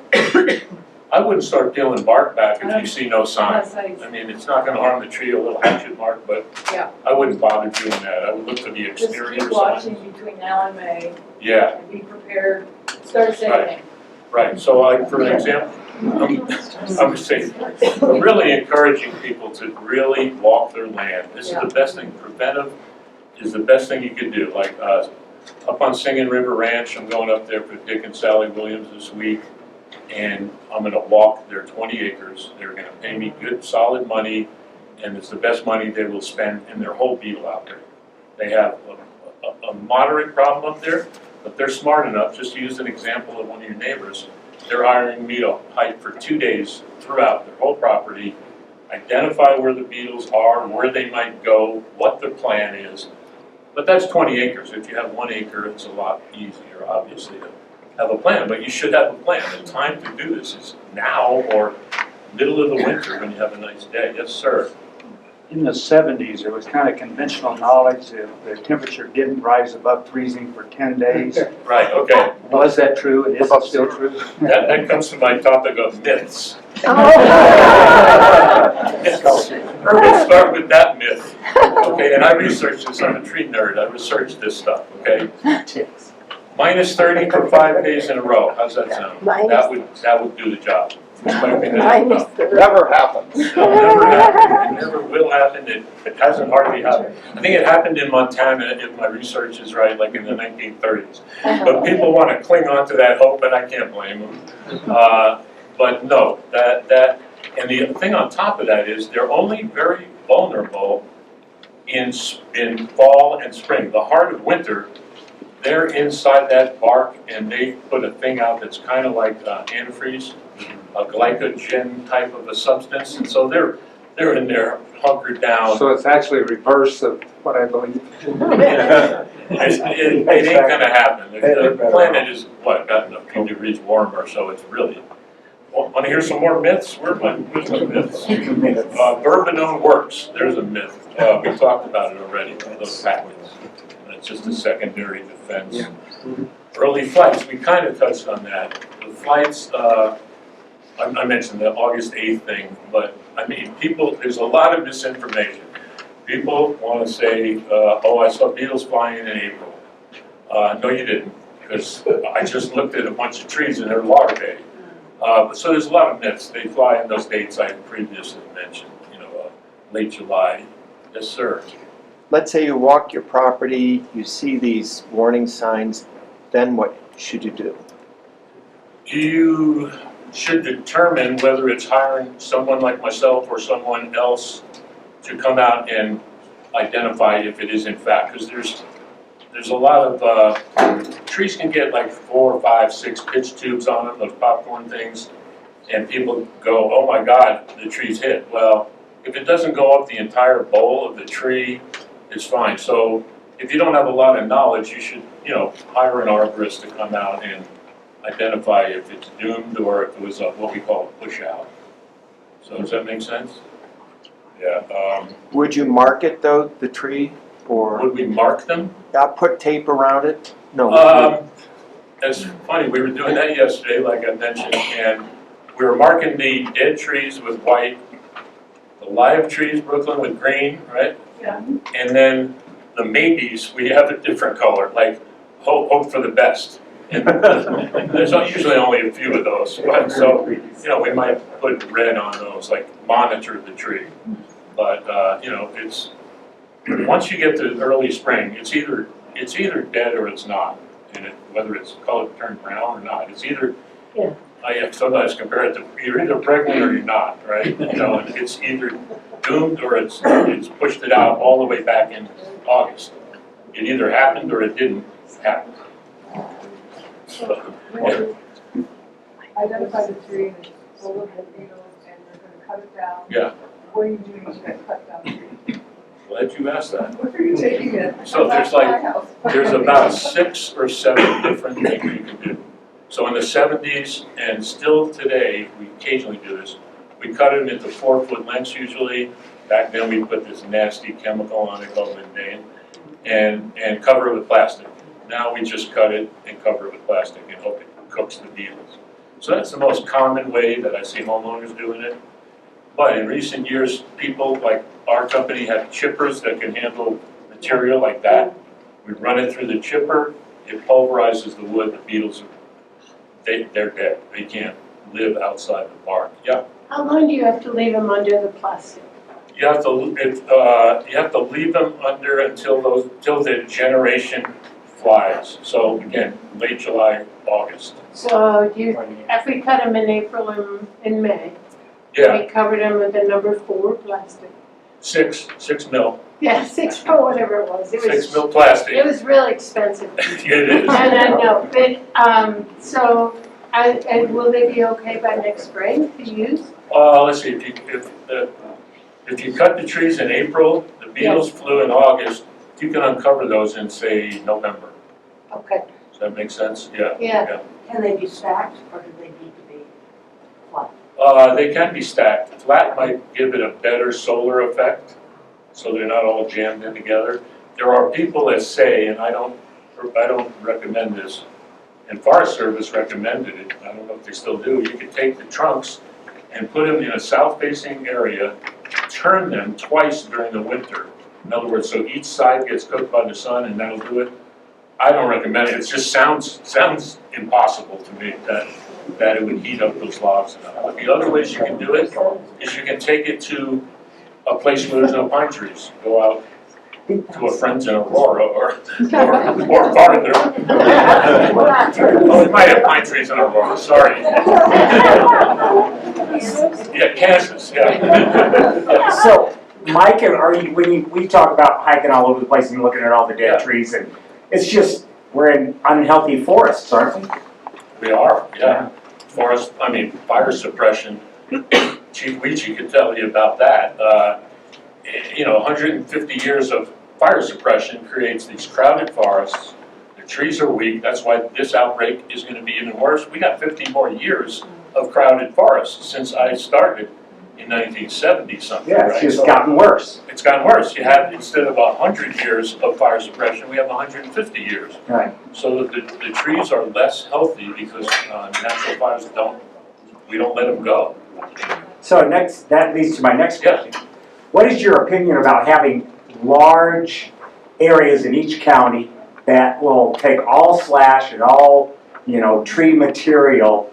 I wouldn't start peeling bark back if you see no sign. Unless I, I mean, it's not going to harm the tree, a little hatchet mark, but yeah, I wouldn't bother doing that. I would look for the just exterior keep sign. watching between now and May Yeah, and be prepared, start saving. right. So like, for an example, I'm saying, really encouraging people to really walk their land. This is the best thing. Preventive is the best thing you can do. Like up on Singing River Ranch, I'm going up there for Dick and Sally Williams this week, and I'm going to walk their 20 acres. They're going to pay me good, solid money, and it's the best money they will spend in their whole beetle outbreak. They have a moderate problem up there, but they're smart enough, just to use an example of one of your neighbors, they're hiring me to hike for 2 days throughout their whole property, identify where the beetles are, where they might go, what their plan is. But that's 20 acres. If you have 1 acre, it's a lot easier, obviously, to have a plan. But you should have a plan. The time to do this is now or middle of the winter when you have a nice day. Yes, sir. In the 70s, it was kind of conventional knowledge that the temperature didn't rise above freezing for 10 days. Right, okay. Was that true, and is it still true? That comes to my topic of myths. Or we'll start with that myth. Okay, and I researched this. I'm a tree nerd. I researched this stuff, okay? Minus 30 for 5 days in a row. How's that sound? That would do the job. Never happens. Never happened. It never will happen. It hasn't hardly happened. I think it happened in Montana, if my research is right, like in the 1930s. But people want to cling on to that hope, and I can't blame them. But no, and the thing on top of that is they're only very vulnerable in fall and spring. The heart of winter, they're inside that bark, and they put a thing out that's kind of like antifreeze, a glycogen type of a substance, and so they're in there hunkered down. So it's actually reverse of what I believe. It ain't gonna happen. The planet is, gotten a few degrees warmer, so it's really. Want to hear some more myths? Where's my myths? Bourbonone works. There's a myth. We talked about it already, those packets. It's just a secondary defense. Yeah. Early flights, we kind of touched on that. The flights, I mentioned the August 8th thing, but I mean, there's a lot of misinformation. People want to say, oh, I saw beetles flying in April. No, you didn't, because I just looked at a bunch of trees in their larvae. So there's a lot of myths. They fly in those dates I previously mentioned, late July. Yes, sir. Let's say you walk your property, you see these warning signs, then what should you do? You should determine whether it's hiring someone like myself or someone else to come out and identify if it is in fact, because there's a lot of, trees can get like 4, 5, 6 pitch tubes on them, those popcorn things, and people go, oh my God, the tree's hit. Well, if it doesn't go up the entire bowl of the tree, it's fine. So if you don't have a lot of knowledge, you should, hire an arborist to come out and identify if it's doomed or if it was what we call a push out. So does that make sense? Yeah. Would you market though, the tree, or Would we mark them? put tape around it? No. It's funny, we were doing that yesterday, like I mentioned, and we were marking the dead trees with white, the live trees, Brooklyn, with green, right? Yeah. And then the maybes, we have a different color, like hope for the best. And there's usually only a few of those, but so, we might put red on those, like monitor the tree. But, it's, once you get to early spring, it's either dead or it's not. And whether it's colored turned brown or not, it's either, Yeah. I sometimes compare it to, you're either pregnant or you're not, right? And it's either doomed or it's pushed it out all the way back in August. It either happened or it didn't happen. So, yeah. Identify the tree and it's full of beetles and they're gonna cut it down. Yeah. What are you doing to that cut down tree? Glad you asked that. Where are you taking it? So That's my house. there's about 6 or 7 different things you can do. So in the 70s, and still today, we occasionally do this, we cut them into 4-foot lengths usually. Back then we put this nasty chemical on it called Bain and cover it with plastic. Now we just cut it and cover it with plastic and hope it cooks the beetles. So that's the most common way that I see homeowners doing it. But in recent years, people like our company have chippers that can handle material like that. We run it through the chipper, it pulverizes the wood, the beetles, they're dead. They can't live outside the bark. Yeah. How long do you have to leave them under the plastic? You have to leave them under until the generation flies. So again, late July, August. So if we cut them in April and in May, Yeah, we covered them with the number 4 plastic. 6 mil, Yeah, 6 or whatever it was. It 6 was, mil plastic. it was really expensive. It is. And I know, but, so, and will they be okay by next spring to use? Let's see, if you cut the trees in April, the beetles flew in August, you can uncover those in, say, November. Okay. Does that make sense? Yeah. Yeah. Can they be stacked or do they need to be flat? They can be stacked. Flat might give it a better solar effect, so they're not all jammed in together. There are people that say, and I don't recommend this, and Forest Service recommended it, I don't know if they still do, you could take the trunks and put them in a south-facing area, turn them twice during the winter. In other words, so each side gets cooked by the sun and that'll do it. I don't recommend it. It just sounds impossible to me that it would heat up those logs enough. But the other ways you can do it is you can take it to a place where there's no pine trees. Go out to a friend's in Aurora or farther. Oh, we might have pine trees in Aurora, sorry. Yeah, Kansas, yeah. So, Mike, we talk about hiking all over the place and looking at all the dead trees, and it's just, we're in unhealthy forests, aren't we? We are, yeah. Fire suppression, Chief Weechie could tell you about that. 150 years of fire suppression creates these crowded forests. The trees are weak, that's why this outbreak is gonna be even worse. We got 50 more years of crowded forests since I started in 1970 something, Yeah, right? it's just gotten worse. It's gotten worse. You have, instead of 100 years of fire suppression, we have 150 years. Right. So the trees are less healthy because natural fires we don't let them go. So that leads to my next question. What is your opinion about having large areas in each county that will take all slash and all, tree material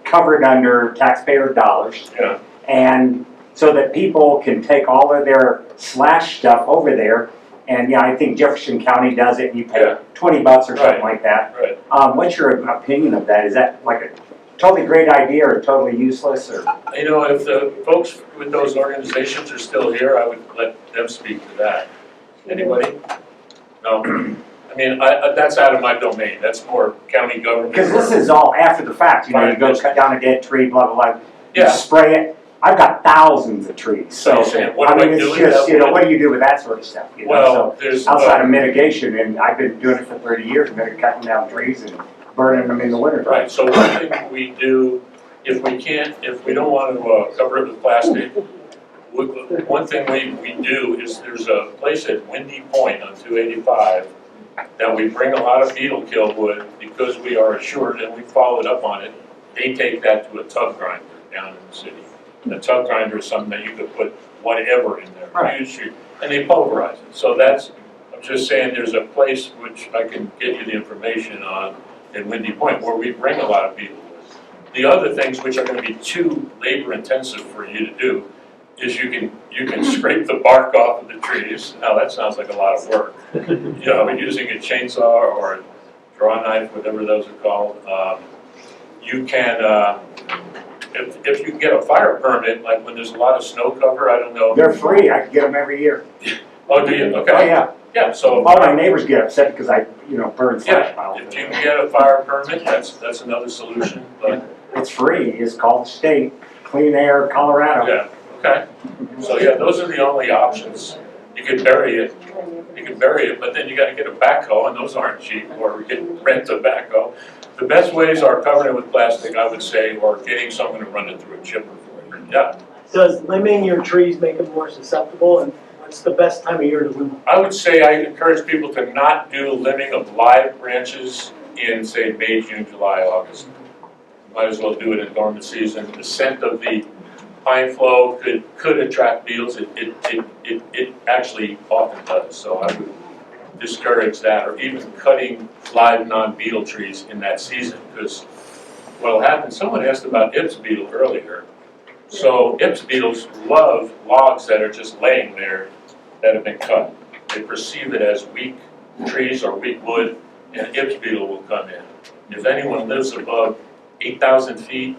covered under taxpayer dollars? Yeah. And so that people can take all of their slash stuff over there, and I think Jefferson County does it, and you pay $20 or something like that. Right. What's your opinion of that? Is that like a totally great idea or totally useless, or? If the folks with those organizations are still here, I would let them speak to that. Anybody? No? That's out of my domain. That's more county government. Because this is all after the fact, you go cut down a dead tree, blah, blah, blah. You spray it, I've got thousands of trees, so, you're saying, what I do I mean, do it's with just, that you know, wood? what do you do with that sort of stuff, you know? Well, So, there's, outside of mitigation, and I've been doing it for 30 years, been cutting down trees and burning them in the winter. right, so one thing we do, if we don't want to cover it with plastic, one thing we do is there's a place at Windy Point on 285 that we bring a lot of beetle kill wood because we are assured and we followed up on it. They take that to a tub grinder down in the city. And a tub grinder is something that you could put whatever in there, Right. usually, and they pulverize it. So that's, I'm just saying, there's a place which I can get you the information on in Windy Point where we bring a lot of beetle wood. The other things which are going to be too labor intensive for you to do is you can scrape the bark off of the trees. Now that sounds like a lot of work. You know, using a chainsaw or a draw knife, whatever those are called. You can, if you can get a fire permit, like when there's a lot of snow cover, I don't know. They're free, I can get them every year. Oh, do you? Okay. Oh, yeah. Yeah, so. All my neighbors get upset because I, you know, burn slash piles. If you can get a fire permit, that's another solution, but. It's free, it's called the state, Clean Air, Colorado. Yeah, okay. So yeah, those are the only options. You can bury it, but then you gotta get a backhoe, and those aren't cheap, or rent a backhoe. The best ways are covering it with plastic, I would say, or getting someone to run it through a chipper for you. Yeah. Does limbing your trees make them more susceptible, and what's the best time of year to limb them? I would say I encourage people to not do limbing of live branches in, say, May, June, July, August. Might as well do it in dormant season. The scent of the pine flow could attract beetles. It actually often does. So I would discourage that, or even cutting live non-beetle trees in that season, because what'll happen, someone asked about Ips beetle earlier. So Ips beetles love logs that are just laying there that have been cut. They perceive it as weak trees or weak wood, and Ips beetle will come in. If anyone lives above 8,000 feet,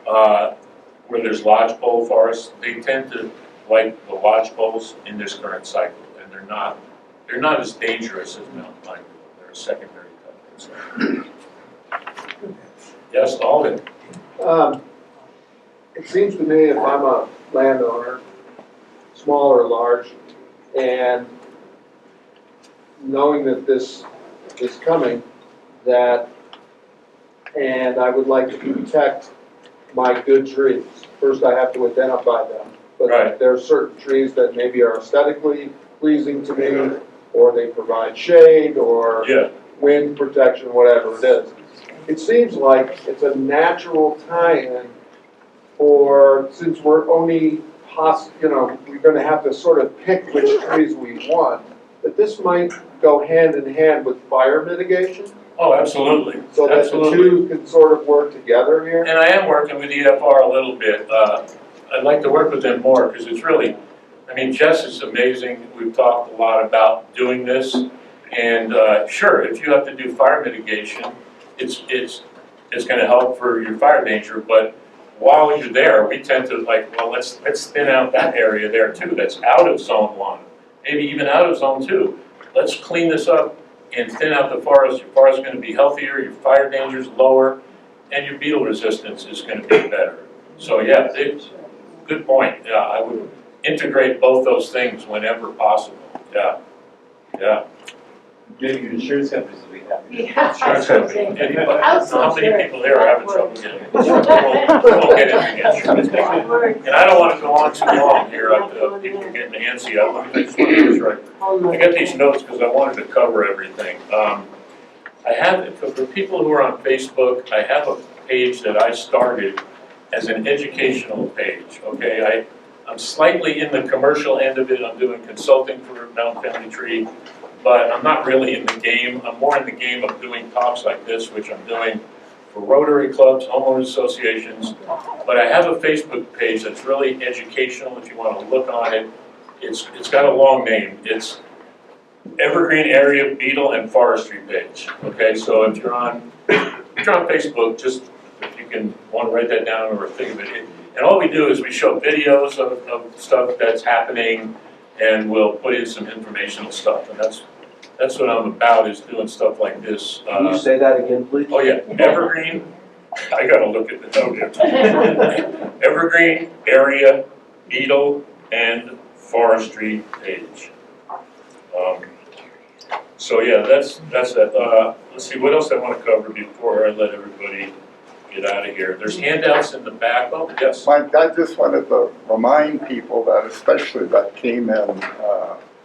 where there's lodgepole forests, they tend to like the lodgepoles in this current cycle, and they're not as dangerous as mountain pine beetle. They're a secondary type concern. Yes, Alden. It seems to me if I'm a landowner, small or large, and knowing that this is coming, and I would like to protect my good trees. First, I have to identify them. But Right. there are certain trees that maybe are aesthetically pleasing to me, or they provide shade, or wind protection, whatever it is. It seems like it's a natural tie-in for, since we're only we're gonna have to sort of pick which trees we want, that this might go hand in hand with fire mitigation. Oh, absolutely. So that the two can sort of work together here? And I am working with EFR a little bit. I'd like to work with them more, because it's really, I mean, Jess is amazing. We've talked a lot about doing this. And sure, if you have to do fire mitigation, it's gonna help for your fire danger, but while you're there, we tend to well, let's thin out that area there too, that's out of zone 1, maybe even out of zone 2. Let's clean this up and thin out the forest. Your forest is going to be healthier, your fire danger is lower, and your beetle resistance is going to be better. So yeah, good point. Yeah, I would integrate both those things whenever possible. Yeah, yeah. Maybe your insurance companies will be happy. Yeah. Insurance company. How many people here are having trouble getting it? We won't get into insurance. And I don't want to go on too long here. People are getting antsy. I just want to do this right. I got these notes because I wanted to cover everything. I have, for people who are on Facebook, I have a page that I started as an educational page, okay? I'm slightly in the commercial end of it. I'm doing consulting for Mountain Family Tree, but I'm not really in the game. I'm more in the game of doing talks like this, which I'm doing for Rotary clubs, homeowners associations. But I have a Facebook page that's really educational if you want to look on it. It's got a long name. It's Evergreen Area Beetle and Forestry page. Okay, so if you're on Facebook, just if you can want to write that down or think of it. And all we do is we show videos of stuff that's happening, and we'll put in some informational stuff. And that's what I'm about, is doing stuff like this. Can you say that again, please? Oh yeah, Evergreen. I gotta look at the note. Evergreen, area, Beetle, and forestry page. So yeah, that's it. Let's see, what else I want to cover before I let everybody get out of here. There's handouts in the back. Oh, yes. Mike, I just wanted to remind people that, especially that came in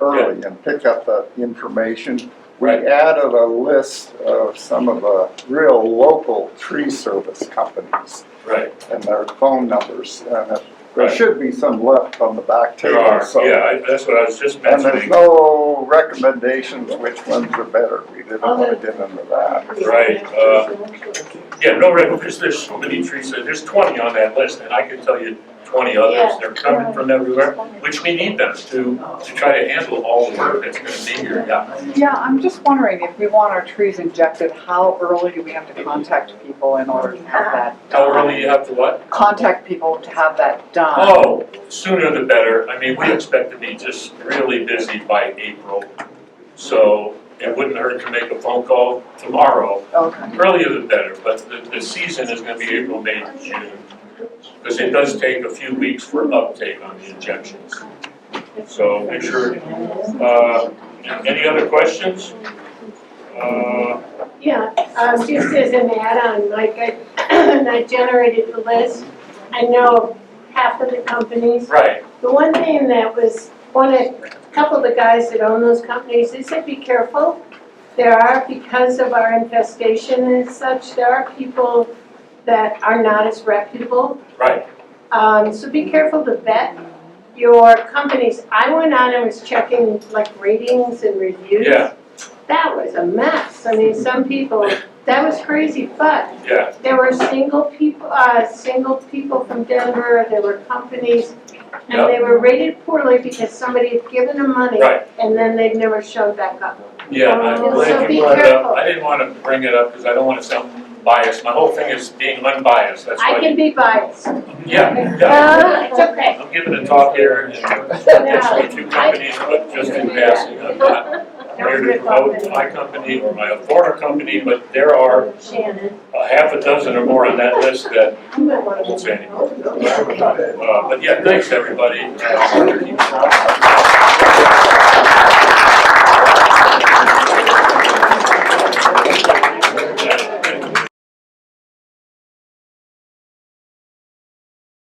early and pick up the information, we added a list of some of the real local tree service companies. Right. And their phone numbers. And there should be some left on the back table. There are, so- yeah, that's what I was just And mentioning. there's no recommendations which ones are better. We didn't want to get into that. Right, yeah, no record, because there's so many trees, there's 20 on that list, and I can tell you 20 others, they're coming from everywhere, which we need them to try to handle all the work that's gonna be here, yeah. Yeah, I'm just wondering if we want our trees injected, how early do we have to contact people in order to have that? How early you have to what? Contact people to have that done. Oh, sooner the better, I mean, we expect to be just really busy by April, so it wouldn't hurt to make a phone call tomorrow. Okay. Earlier the better, but the season is gonna be April, May, June. Because it does take a few weeks for uptake on the injections. So make sure, any other questions? Yeah, just as an add-on, Mike, I generated the list. I know half of the companies. Right. The one thing that was, a couple of the guys that own those companies, they said be careful. There are, because of our infestation and such, there are people that are not as reputable. Right. So be careful to vet your companies. I went on and was checking like ratings and reviews. Yeah. That was a mess. I mean, some people, that was crazy, but Yeah. there were single people from Denver, there were companies, and they were rated poorly because somebody had given them money Right. and then they'd never showed back up. Yeah, I'm So glad be you brought it careful. up. I didn't want to bring it up because I don't want to sound biased. My whole thing is being unbiased, that's I why. can be biased. Yeah. It's okay. I'm giving a talk here, and it's only two companies, but just in passing, I'm not here to promote my company or my former company, but there are Shannon. a half a dozen or more on that list that I won't say anymore. But yeah, thanks, everybody.